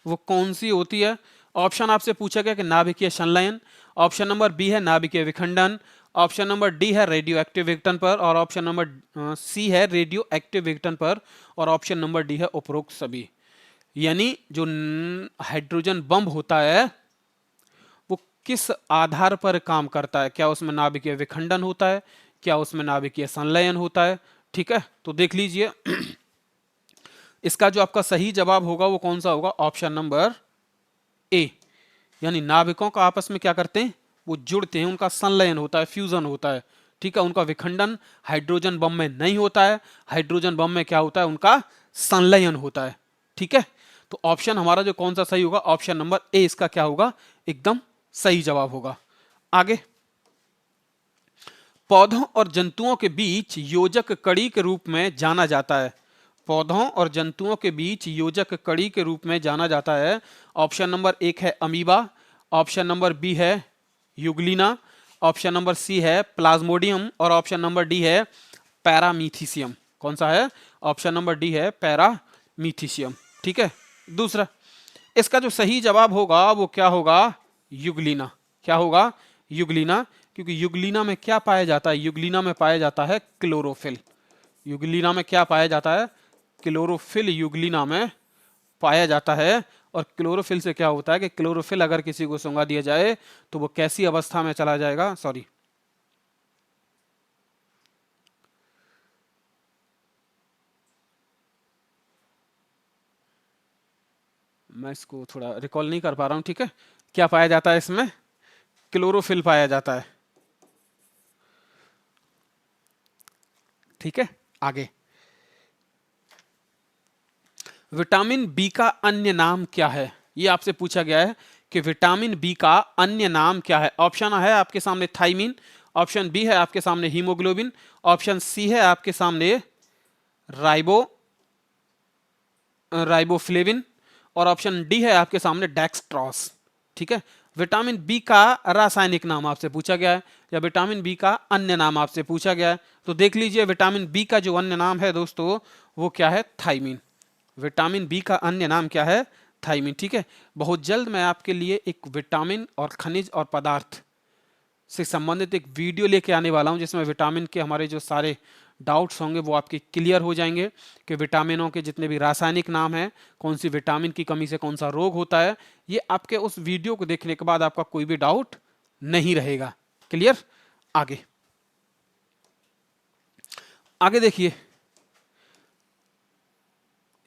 वो कौन सी होती है? ऑप्शन आपसे पूछा गया कि नाभिकीय संलयन, ऑप्शन नंबर बी है नाभिकीय विखंडन, ऑप्शन नंबर डी है रेडियो एक्टिव विघटन पर और ऑप्शन नंबर सी है रेडियो एक्टिव विघटन पर और ऑप्शन नंबर डी है उपरोक्त सभी। यानी जो हाइड्रोजन बम होता है वो किस आधार पर काम करता है? क्या उसमें नाभिकीय विखंडन होता है? क्या उसमें नाभिकीय संलयन होता है? ठीक है, तो देख लीजिए इसका जो आपका सही जवाब होगा वो कौन सा होगा? ऑप्शन नंबर ए, यानी नाभिकों का आपस में क्या करते हैं? वो जुड़ते हैं, उनका संलयन होता है, फ्यूजन होता है। ठीक है, उनका विखंडन हाइड्रोजन बम में नहीं होता है। हाइड्रोजन बम में क्या होता है? उनका संलयन होता है। ठीक है, तो ऑप्शन हमारा जो कौन सा सही होगा? ऑप्शन नंबर ए इसका क्या होगा? एकदम सही जवाब होगा। आगे, पौधों और जंतुओं के बीच योजक कड़ी के रूप में जाना जाता है। पौधों और जंतुओं के बीच योजक कड़ी के रूप में जाना जाता है। ऑप्शन नंबर एक है अमीबा, ऑप्शन नंबर बी है यूग्लिना, ऑप्शन नंबर सी है प्लाज्मोडियम और ऑप्शन नंबर डी है पैरामीथिसियम। कौन सा है? ऑप्शन नंबर डी है पैरामीथिसियम। ठीक है, दूसरा, इसका जो सही जवाब होगा वो क्या होगा? युग्लिना। क्या होगा? युग्लिना, क्योंकि युग्लिना में क्या पाया जाता है? युग्लिना में पाया जाता है क्लोरोफिल। युग्लिना में क्या पाया जाता है? क्लोरोफिल युग्लिना में पाया जाता है। और क्लोरोफिल से क्या होता है कि क्लोरोफिल अगर किसी को सूंघा दिया जाए तो वो कैसी अवस्था में चला जाएगा? सॉरी, मैं इसको थोड़ा रिकॉल नहीं कर पा रहा हूं। ठीक है, क्या पाया जाता है इसमें? क्लोरोफिल पाया जाता है। ठीक है, आगे, विटामिन बी का अन्य नाम क्या है? ये आपसे पूछा गया है कि विटामिन बी का अन्य नाम क्या है। ऑप्शन है आपके सामने थाइमिन, ऑप्शन बी है आपके सामने हीमोग्लोबिन, ऑप्शन सी है आपके सामने राइबोफ्लेविन और ऑप्शन डी है आपके सामने डेक्सट्रॉस। ठीक है, विटामिन बी का रासायनिक नाम आपसे पूछा गया है या विटामिन बी का अन्य नाम आपसे पूछा गया है। तो देख लीजिए, विटामिन बी का जो अन्य नाम है दोस्तों वो क्या है? थाइमिन। विटामिन बी का अन्य नाम क्या है? थाइमिन। ठीक है, बहुत जल्द मैं आपके लिए एक विटामिन और खनिज और पदार्थ से संबंधित एक वीडियो लेके आने वाला हूं जिसमें विटामिन के हमारे जो सारे डाउट्स होंगे वो आपके क्लियर हो जाएंगे कि विटामिनों के जितने भी रासायनिक नाम हैं, कौन सी विटामिन की कमी से कौन सा रोग होता है, ये आपके उस वीडियो को देखने के बाद आपका कोई भी डाउट नहीं रहेगा। क्लियर? आगे आगे देखिए,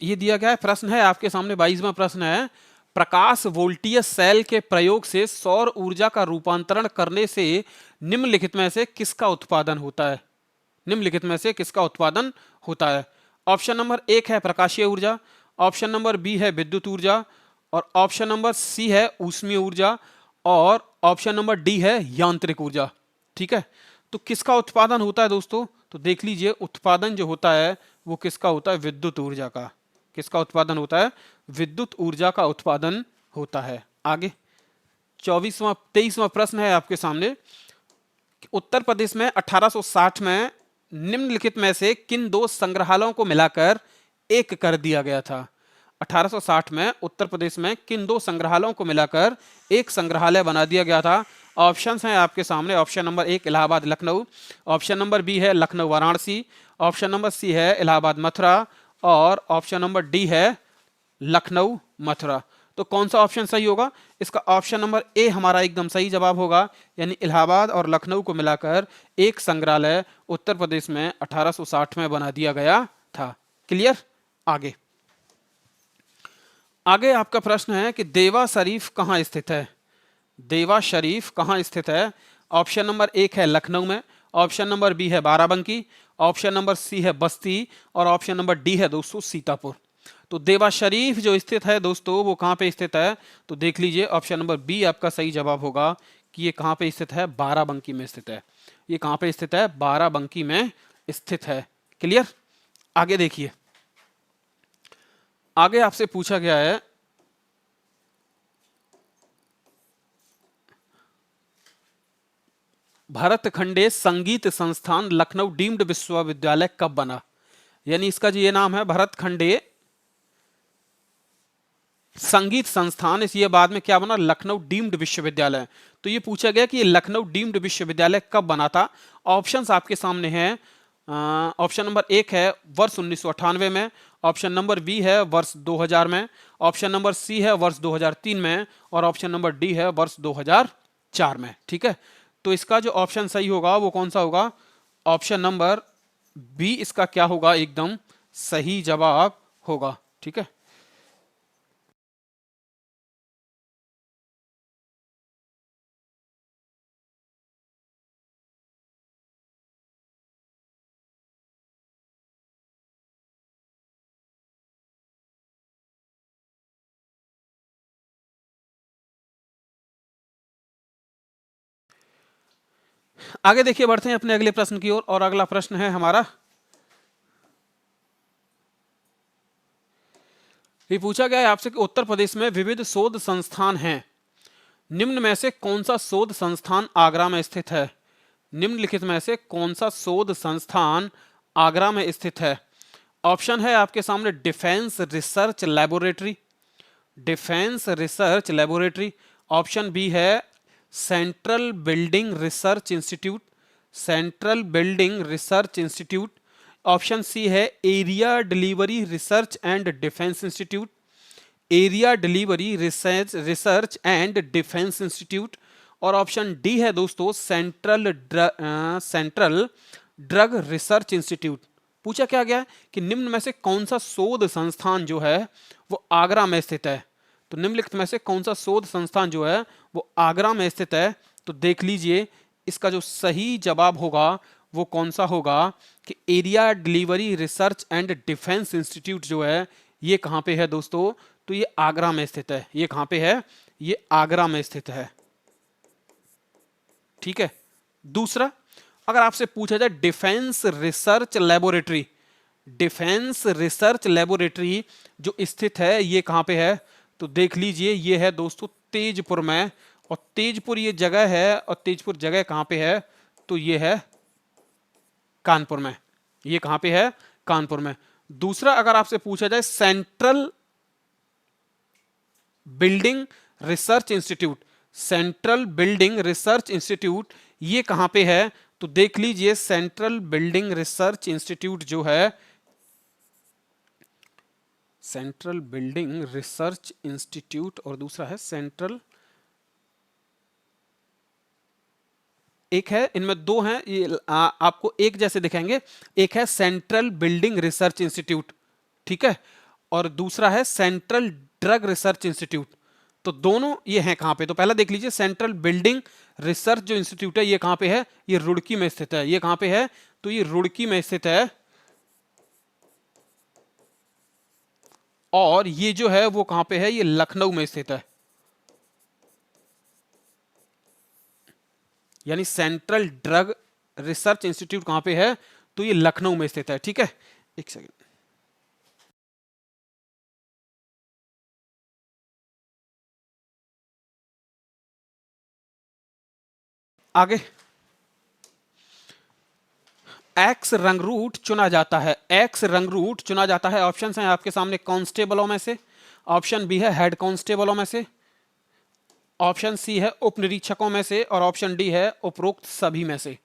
ये दिया गया है प्रश्न है आपके सामने 22वां प्रश्न है, प्रकाश वोल्टीय सेल के प्रयोग से सौर ऊर्जा का रूपांतरण करने से निम्नलिखित में से किसका उत्पादन होता है? निम्नलिखित में से किसका उत्पादन होता है? ऑप्शन नंबर 1 है प्रकाशीय ऊर्जा, ऑप्शन नंबर बी है विद्युत ऊर्जा, और ऑप्शन नंबर सी है ऊष्मीय ऊर्जा, और ऑप्शन नंबर डी है यांत्रिक ऊर्जा। ठीक है, तो किसका उत्पादन होता है दोस्तों? तो देख लीजिए, उत्पादन जो होता है वो किसका होता है? विद्युत ऊर्जा का। किसका उत्पादन होता है? विद्युत ऊर्जा का उत्पादन होता है। आगे 23वां प्रश्न है आपके सामने, उत्तर प्रदेश में 1860 में निम्नलिखित में से किन दो संग्रहालयों को मिलाकर एक कर दिया गया था? 1860 में उत्तर प्रदेश में किन दो संग्रहालयों को मिलाकर एक संग्रहालय बना दिया गया था? ऑप्शंस हैं आपके सामने, option number 1 Allahabad Lucknow, option number B है Lucknow Varanasi, option number C है इलाहाबाद मथुरा, और ऑप्शन नंबर डी है लखनऊ मथुरा। तो कौन सा ऑप्शन सही होगा? इसका ऑप्शन नंबर ए हमारा एकदम सही जवाब होगा, यानी इलाहाबाद और लखनऊ को मिलाकर एक संग्रहालय उत्तर प्रदेश में 1860 में बना दिया गया था। क्लियर? आगे आगे आपका प्रश्न है कि देवा शरीफ कहाँ स्थित है? देवा शरीफ कहाँ स्थित है? ऑप्शन नंबर 1 है लखनऊ में, ऑप्शन नंबर बी है बाराबंकी, ऑप्शन नंबर सी है बस्ती, और ऑप्शन नंबर डी है दोस्तों सीतापुर। तो देवा शरीफ जो स्थित है दोस्तों वो कहाँ पे स्थित है? तो देख लीजिए, ऑप्शन नंबर बी आपका सही जवाब होगा कि ये कहाँ पे स्थित है? बाराबंकी में स्थित है। ये कहाँ पे स्थित है? बाराबंकी में स्थित है। क्लियर? आगे देखिए, आगे आपसे पूछा गया है, भरतखंडे संगीत संस्थान लखनऊ डीम्ड विश्वविद्यालय कब बना? यानी इसका जो ये नाम है भरतखंडे संगीत संस्थान, इस ये बाद में क्या बना? लखनऊ डीम्ड विश्वविद्यालय। तो ये पूछा गया कि ये लखनऊ डीम्ड विश्वविद्यालय कब बना था? ऑप्शंस आपके सामने हैं, ऑप्शन नंबर 1 है वर्ष 1998 में, ऑप्शन नंबर बी है वर्ष 2000 में, ऑप्शन नंबर सी है वर्ष 2003 में, और ऑप्शन नंबर डी है वर्ष 2004 में। ठीक है, तो इसका जो ऑप्शन सही होगा वो कौन सा होगा? ऑप्शन नंबर बी इसका क्या होगा? एकदम सही जवाब होगा। ठीक है, आगे देखिए, बढ़ते हैं अपने अगले प्रश्न की ओर, और अगला प्रश्न है हमारा, ये पूछा गया है आपसे कि उत्तर प्रदेश में विविध शोध संस्थान हैं, निम्न में से कौन सा शोध संस्थान आगरा में स्थित है? निम्नलिखित में से कौन सा शोध संस्थान आगरा में स्थित है? ऑप्शन है आपके सामने defence research laboratory, defence research laboratory, option B है central building research institute, central building research institute, option C है area delivery research and defence institute, area delivery research and defence institute, और option D है दोस्तों central drug research institute. पूछा क्या गया कि निम्न में से कौन सा शोध संस्थान जो है वो आगरा में स्थित है? तो निम्नलिखित में से कौन सा शोध संस्थान जो है वो आगरा में स्थित है? तो देख लीजिए, इसका जो सही जवाब होगा वो कौन सा होगा कि area delivery research and defence institute जो है ये कहाँ पे है दोस्तों? तो ये आगरा में स्थित है। ये कहाँ पे है? ये आगरा में स्थित है। ठीक है, दूसरा, अगर आपसे पूछा जाए defence research laboratory, defence research laboratory जो स्थित है ये कहाँ पे है? तो देख लीजिए, ये है दोस्तों तेजपुर में, और तेजपुर ये जगह है, और तेजपुर जगह कहाँ पे है? तो ये है कानपुर में। ये कहाँ पे है? कानपुर में। दूसरा, अगर आपसे पूछा जाए central building research institute, central building research institute ये कहां पे है? तो देख लीजिए सेंट्रल बिल्डिंग रिसर्च इंस्टीट्यूट जो है, सेंट्रल बिल्डिंग रिसर्च इंस्टीट्यूट और दूसरा है सेंट्रल, एक है, इनमें दो हैं, ये आपको एक जैसे दिखेंगे। एक है सेंट्रल बिल्डिंग रिसर्च इंस्टीट्यूट, ठीक है, और दूसरा है सेंट्रल ड्रग रिसर्च इंस्टीट्यूट। तो दोनों ये हैं कहां पे, तो पहला देख लीजिए सेंट्रल बिल्डिंग रिसर्च जो इंस्टीट्यूट है ये कहां पे है, ये रुड़की में स्थित है। ये कहां पे है, तो ये रुड़की में स्थित है। और ये जो है वो कहां पे है, ये लखनऊ में स्थित है। यानी सेंट्रल ड्रग रिसर्च इंस्टीट्यूट कहां पे है, तो ये लखनऊ में स्थित है, ठीक है। एक सेकेंड, आगे। एक्स रंग रूट चुना जाता है, एक्स रंग रूट चुना जाता है। ऑप्शन हैं आपके सामने कांस्टेबलों में से, ऑप्शन बी है हेड कांस्टेबलों में से, ऑप्शन सी है उप निरीक्षकों में से, और ऑप्शन डी है उपरोक्त सभी में से,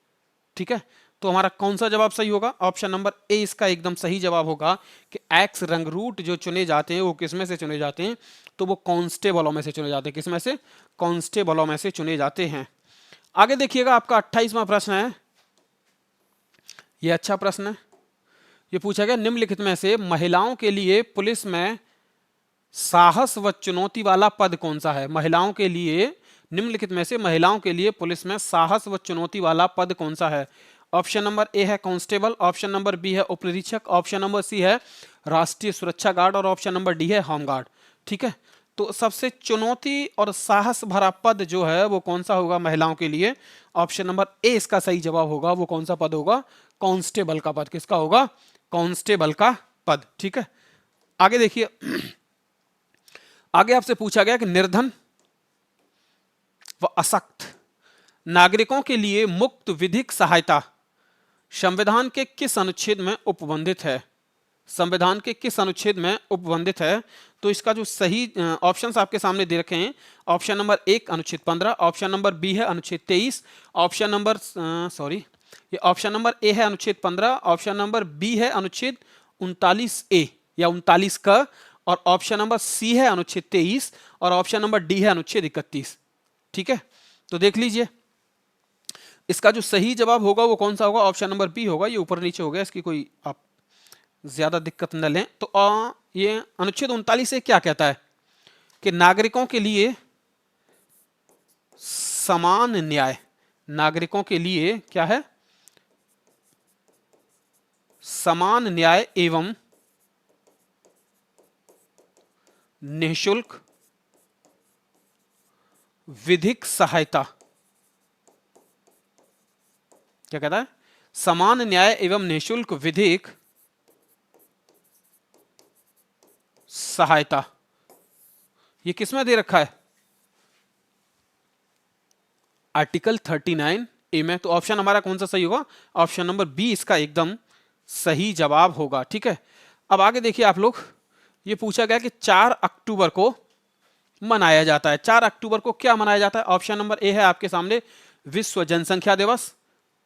ठीक है। तो हमारा कौन सा जवाब सही होगा, ऑप्शन नंबर ए इसका एकदम सही जवाब होगा कि एक्स रंग रूट जो चुने जाते हैं वो किस में से चुने जाते हैं, तो वो कांस्टेबलों में से चुने जाते हैं। किस में से, कांस्टेबलों में से चुने जाते हैं। आगे देखिएगा, आपका 28वां प्रश्न है, ये अच्छा प्रश्न है। ये पूछा गया निम्नलिखित में से महिलाओं के लिए पुलिस में साहस व चुनौती वाला पद कौन सा है। महिलाओं के लिए, निम्नलिखित में से महिलाओं के लिए पुलिस में साहस व चुनौती वाला पद कौन सा है। ऑप्शन नंबर ए है कांस्टेबल, ऑप्शन नंबर बी है उप निरीक्षक, ऑप्शन नंबर सी है राष्ट्रीय सुरक्षा गार्ड, और ऑप्शन नंबर डी है होमगार्ड, ठीक है। तो सबसे चुनौती और साहस भरा पद जो है वो कौन सा होगा महिलाओं के लिए, ऑप्शन नंबर ए इसका सही जवाब होगा। वो कौन सा पद होगा, कांस्टेबल का पद। किसका होगा, कांस्टेबल का पद, ठीक है। आगे देखिए, आगे आपसे पूछा गया कि निर्धन व अशक्त नागरिकों के लिए मुक्त विधिक सहायता संविधान के किस अनुच्छेद में उपबंधित है। संविधान के किस अनुच्छेद में उपबंधित है, तो इसका जो सही ऑप्शंस आपके सामने दे रखे हैं, ऑप्शन नंबर 1 अनुच्छेद 15, ऑप्शन नंबर बी है अनुच्छेद 23, ऑप्शन नंबर ये ऑप्शन नंबर ए है अनुच्छेद 15, ऑप्शन नंबर बी है अनुच्छेद 39A या 39 क, और ऑप्शन नंबर सी है अनुच्छेद 23, और ऑप्शन नंबर डी है अनुच्छेद 31, ठीक है। तो देख लीजिए, इसका जो सही जवाब होगा वो कौन सा होगा, ऑप्शन नंबर बी होगा। ये ऊपर नीचे हो गया, इसकी कोई आप ज्यादा दिक्कत न लें। तो ये अनुच्छेद 39 से क्या कहता है कि नागरिकों के लिए समान न्याय, नागरिकों के लिए क्या है, समान न्याय एवं निःशुल्क विधिक सहायता। क्या कहता है, समान न्याय एवं निःशुल्क विधिक सहायता। ये किसमें दे रखा है, आर्टिकल 39A में। तो ऑप्शन हमारा कौन सा सही होगा, ऑप्शन नंबर बी इसका एकदम सही जवाब होगा, ठीक है। अब आगे देखिए आप लोग, ये पूछा गया कि 4 अक्टूबर को मनाया जाता है, 4 अक्टूबर को क्या मनाया जाता है। ऑप्शन नंबर ए है आपके सामने विश्व जनसंख्या दिवस,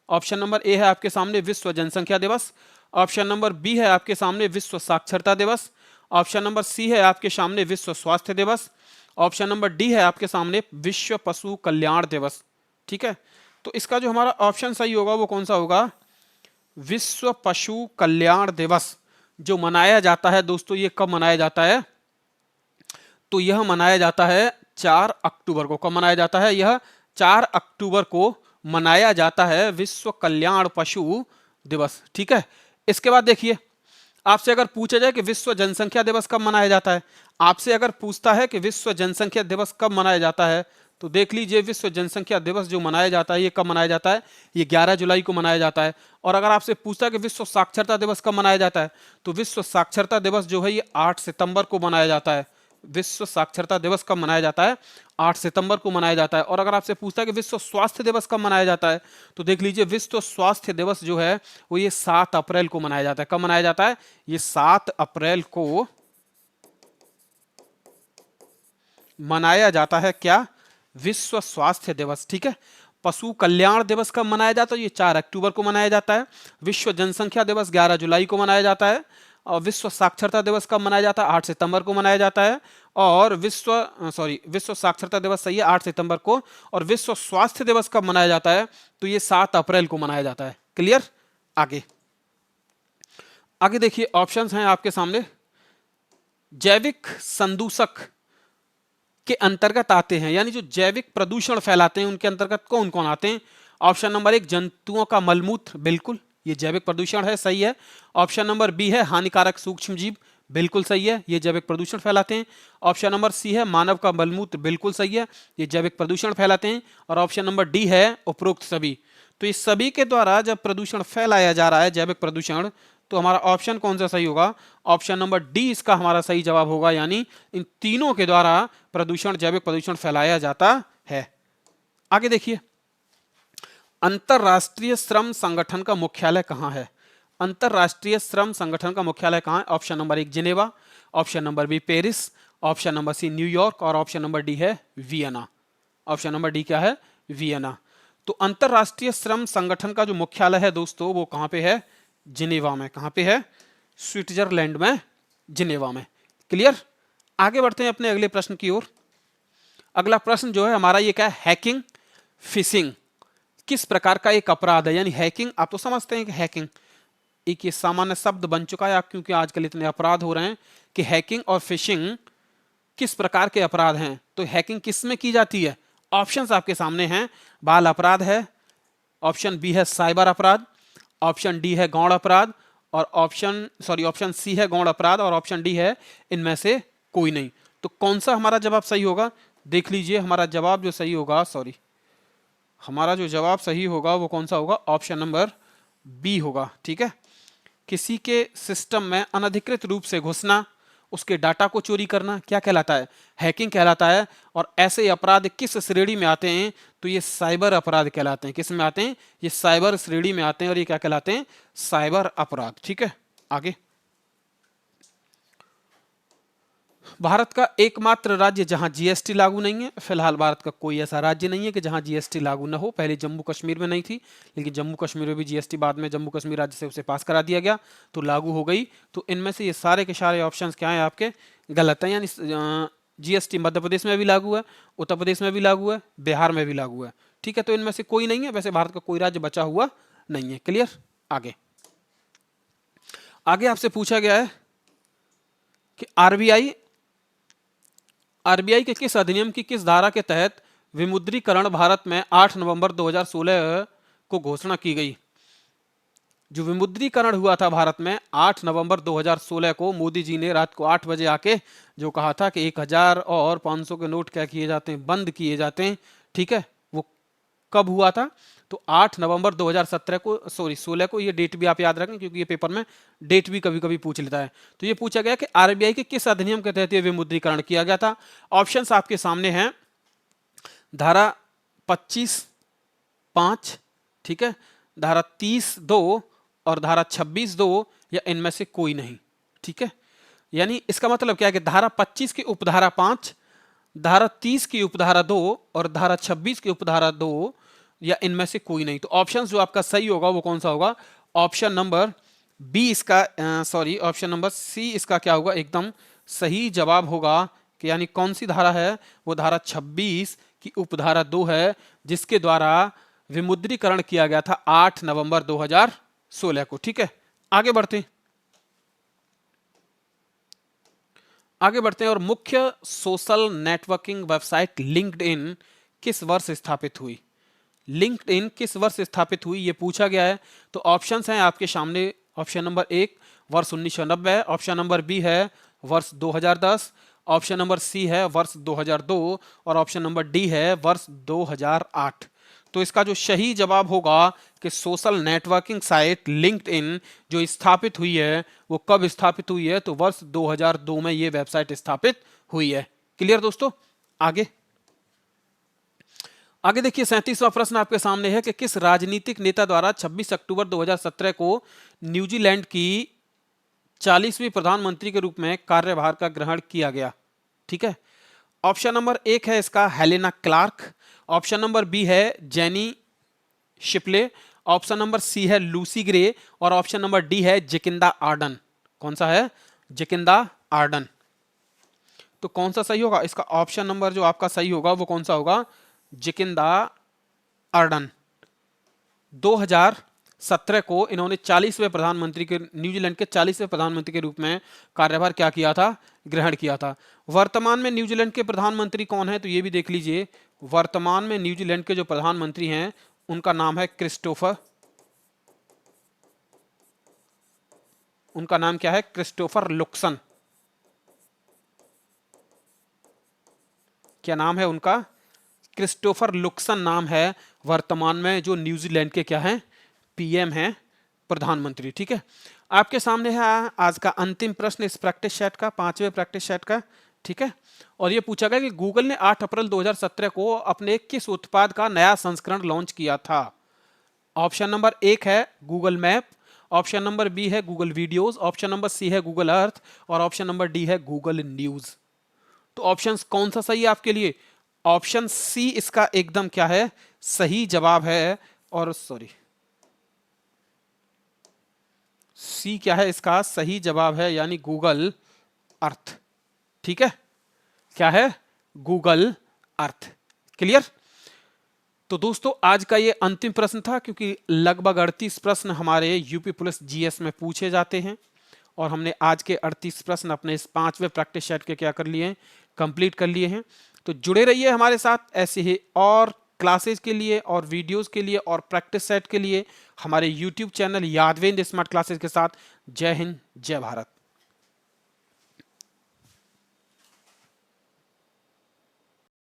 ऑप्शन नंबर ए है आपके सामने विश्व जनसंख्या दिवस, ऑप्शन नंबर बी है आपके सामने विश्व साक्षरता दिवस, ऑप्शन नंबर सी है आपके सामने विश्व स्वास्थ्य दिवस, ऑप्शन नंबर डी है आपके सामने विश्व पशु कल्याण दिवस, ठीक है। तो इसका जो हमारा ऑप्शन सही होगा वो कौन सा होगा, विश्व पशु कल्याण दिवस जो मनाया जाता है दोस्तों, ये कब मनाया जाता है, तो यह मनाया जाता है 4 अक्टूबर को। कब मनाया जाता है, यह 4 अक्टूबर को मनाया जाता है विश्व कल्याण पशु दिवस, ठीक है। इसके बाद देखिए, आपसे अगर पूछा जाए कि विश्व जनसंख्या दिवस कब मनाया जाता है, आपसे अगर पूछता है कि विश्व जनसंख्या दिवस कब मनाया जाता है, तो देख लीजिए विश्व जनसंख्या दिवस जो मनाया जाता है ये कब मनाया जाता है, ये 11 जुलाई को मनाया जाता है। और अगर आपसे पूछता है कि विश्व साक्षरता दिवस कब मनाया जाता है, तो विश्व साक्षरता दिवस जो है ये 8 सितंबर को मनाया जाता है। विश्व साक्षरता दिवस कब मनाया जाता है, 8 सितंबर को मनाया जाता है। और अगर आपसे पूछता है कि विश्व स्वास्थ्य दिवस कब मनाया जाता है, तो देख लीजिए विश्व स्वास्थ्य दिवस जो है वो ये 7 अप्रैल को मनाया जाता है। कब मनाया जाता है, ये 7 अप्रैल को मनाया जाता है क्या, विश्व स्वास्थ्य दिवस, ठीक है। पशु कल्याण दिवस कब मनाया जाता है? ये 4 अक्टूबर को मनाया जाता है। विश्व जनसंख्या दिवस 11 जुलाई को मनाया जाता है। और विश्व साक्षरता दिवस कब मनाया जाता है? 8 सितंबर को मनाया जाता है। और विश्व साक्षरता दिवस सही है 8 सितंबर को। और विश्व स्वास्थ्य दिवस कब मनाया जाता है? तो ये 7 अप्रैल को मनाया जाता है। क्लियर? आगे आगे देखिए, ऑप्शंस हैं आपके सामने। जैविक संदूषक के अंतर्गत आते हैं, यानी जो जैविक प्रदूषण फैलाते हैं उनके अंतर्गत कौन कौन आते हैं? ऑप्शन नंबर 1 जंतुओं का मलमूत्र, बिल्कुल ये जैविक प्रदूषण है, सही है। ऑप्शन नंबर बी है हानिकारक सूक्ष्म जीव, बिल्कुल सही है, ये जैविक प्रदूषण फैलाते हैं। ऑप्शन नंबर सी है मानव का मलमूत्र, बिल्कुल सही है, ये जैविक प्रदूषण फैलाते हैं। और ऑप्शन नंबर डी है उपरोक्त सभी। तो इस सभी के द्वारा जब प्रदूषण फैलाया जा रहा है, जैविक प्रदूषण, तो हमारा ऑप्शन कौन सा सही होगा? ऑप्शन नंबर डी इसका हमारा सही जवाब होगा, यानी इन तीनों के द्वारा प्रदूषण, जैविक प्रदूषण फैलाया जाता है। आगे देखिए, अंतरराष्ट्रीय श्रम संगठन का मुख्यालय कहां है? अंतरराष्ट्रीय श्रम संगठन का मुख्यालय कहां है? Option number 1 Geneva, option number B Paris, option number C न्यूयॉर्क और ऑप्शन नंबर डी है वियना। ऑप्शन नंबर डी क्या है? वियना। तो अंतरराष्ट्रीय श्रम संगठन का जो मुख्यालय है दोस्तों, वो कहां पे है? जिनेवा में। कहां पे है? स्विट्जरलैंड में, जिनेवा में। क्लियर? आगे बढ़ते हैं अपने अगले प्रश्न की ओर। अगला प्रश्न जो है हमारा ये क्या है? हैकिंग, फिशिंग किस प्रकार का एक अपराध है? यानी हैकिंग, आप तो समझते हैं कि हैकिंग एक ये सामान्य शब्द बन चुका है, क्योंकि आजकल इतने अपराध हो रहे हैं कि हैकिंग और फिशिंग किस प्रकार के अपराध हैं। तो हैकिंग किस में की जाती है? ऑप्शंस आपके सामने हैं। बाल अपराध है, ऑप्शन बी है साइबर अपराध, ऑप्शन डी है गौण अपराध, और ऑप्शन सी है गौण अपराध, और ऑप्शन डी है इनमें से कोई नहीं। तो कौन सा हमारा जवाब सही होगा? देख लीजिए, हमारा जवाब जो सही होगा, हमारा जो जवाब सही होगा वो कौन सा होगा? ऑप्शन नंबर बी होगा। ठीक है, किसी के सिस्टम में अनधिकृत रूप से घुसना, उसके डाटा को चोरी करना क्या कहलाता है? हैकिंग कहलाता है। और ऐसे अपराध किस श्रेणी में आते हैं? तो ये साइबर अपराध कहलाते हैं। किस में आते हैं? ये साइबर श्रेणी में आते हैं, और ये क्या कहलाते हैं? साइबर अपराध। ठीक है, आगे। भारत का एकमात्र राज्य जहां जीएसटी लागू नहीं है। फिलहाल भारत का कोई ऐसा राज्य नहीं है कि जहां जीएसटी लागू ना हो। पहले जम्मू कश्मीर में नहीं थी, लेकिन जम्मू कश्मीर में भी जीएसटी बाद में जम्मू कश्मीर राज्य से उसे पास करा दिया गया, तो लागू हो गई। तो इनमें से ये सारे के सारे ऑप्शंस क्या हैं आपके? गलत हैं। यानी जीएसटी मध्य प्रदेश में भी लागू है, उत्तर प्रदेश में भी लागू है, बिहार में भी लागू है। ठीक है, तो इनमें से कोई नहीं है। वैसे भारत का कोई राज्य बचा हुआ नहीं है। क्लियर? आगे आगे आपसे पूछा गया है कि आरबीआई के किस अधिनियम की किस धारा के तहत विमुद्रीकरण भारत में 8 नवंबर 2016 को घोषणा की गई? जो विमुद्रीकरण हुआ था भारत में 8 नवंबर 2016 को, मोदी जी ने रात को 8 बजे आके जो कहा था कि 1000 और 500 के नोट क्या किए जाते हैं? बंद किए जाते हैं। ठीक है, वो कब हुआ था? तो 8 नवंबर 2017 को, 16 को। ये डेट भी आप याद रखें, क्योंकि ये पेपर में डेट भी कभी कभी पूछ लेता है। तो ये पूछा गया कि आरबीआई के किस अधिनियम के तहत ये विमुद्रीकरण किया गया था? ऑप्शंस आपके सामने हैं। धारा 25(5), ठीक है, धारा 30(2) और धारा 26(2), या इनमें से कोई नहीं। ठीक है, यानी इसका मतलब क्या है कि धारा 25 की उपधारा 5, धारा 30 की उपधारा 2 और धारा 26 की उपधारा 2, या इनमें से कोई नहीं। तो ऑप्शन जो आपका सही होगा वो कौन सा होगा? ऑप्शन नंबर बी इसका, ऑप्शन नंबर सी इसका क्या होगा? एकदम सही जवाब होगा। कि यानी कौन सी धारा है? वो धारा 26 की उपधारा 2 है, जिसके द्वारा विमुद्रीकरण किया गया था 8 नवंबर 2016 को। ठीक है, आगे बढ़ते हैं और मुख्य सोशल नेटवर्किंग वेबसाइट लिंक्डइन किस वर्ष स्थापित हुई? लिंक्डइन किस वर्ष स्थापित हुई, ये पूछा गया है। तो ऑप्शंस हैं आपके सामने। ऑप्शन नंबर 1 वर्ष 1990, ऑप्शन नंबर बी है वर्ष 2010, ऑप्शन नंबर सी है वर्ष 2002 और ऑप्शन नंबर डी है वर्ष 2008। तो इसका जो सही जवाब होगा कि सोशल नेटवर्किंग साइट लिंक्डइन जो स्थापित हुई है वो कब स्थापित हुई है? तो वर्ष 2002 में ये वेबसाइट स्थापित हुई है। क्लियर दोस्तों? आगे देखिए, 37वां प्रश्न आपके सामने है कि किस राजनीतिक नेता द्वारा 26 अक्टूबर 2017 को न्यूजीलैंड की 40वीं प्रधानमंत्री के रूप में कार्यभार का ग्रहण किया गया? ठीक है, ऑप्शन नंबर 1 है इसका Helena Clark, option number B है Jenny Shipley, option number C है लूसी ग्रे और ऑप्शन नंबर डी है जेकिंदा आर्डन। कौन सा है? Jacinda Ardern. तो कौन सा सही होगा? इसका ऑप्शन नंबर जो आपका सही होगा वो कौन सा होगा? जेकिंदा आर्डन। 2017 को इन्होंने 40वें प्रधानमंत्री के, न्यूजीलैंड के 40वें प्रधानमंत्री के रूप में कार्यभार क्या किया था? ग्रहण किया था। वर्तमान में न्यूजीलैंड के प्रधानमंत्री कौन है? तो ये भी देख लीजिए। वर्तमान में न्यूजीलैंड के जो प्रधानमंत्री हैं उनका नाम है क्रिस्टोफर, उनका नाम क्या है? क्रिस्टोफर लुक्सन। क्या नाम है उनका? क्रिस्टोफर लुक्सन नाम है वर्तमान में जो न्यूजीलैंड के क्या हैं? पीएम हैं, प्रधानमंत्री। ठीक है, आपके सामने है आज का अंतिम प्रश्न इस प्रैक्टिस सेट का, 5वें प्रैक्टिस सेट का। ठीक है, और ये पूछा गया कि गूगल ने 8 अप्रैल 2017 को अपने किस उत्पाद का नया संस्करण लॉन्च किया था? ऑप्शन नंबर 1 है Google map, option number B है Google videos, option number C है गूगल अर्थ और ऑप्शन नंबर डी है गूगल न्यूज। तो ऑप्शन कौन सा सही है आपके लिए? ऑप्शन सी इसका एकदम क्या है? सही जवाब है। और सॉरी, सी क्या है इसका सही जवाब है, यानी गूगल अर्थ। ठीक है, क्या है? गूगल अर्थ। क्लियर? तो दोस्तों आज का ये अंतिम प्रश्न था, क्योंकि लगभग 38 प्रश्न हमारे यूपी पुलिस जीएस में पूछे जाते हैं और हमने आज के 38 प्रश्न अपने इस 5वें प्रैक्टिस सेट के क्या कर लिए हैं? कंप्लीट कर लिए हैं। तो जुड़े रहिए हमारे साथ ऐसे ही और क्लासेस के लिए और वीडियोस के लिए और प्रैक्टिस सेट के लिए हमारे YouTube channel Yadvendra smart classes के साथ। जय हिंद, जय भारत।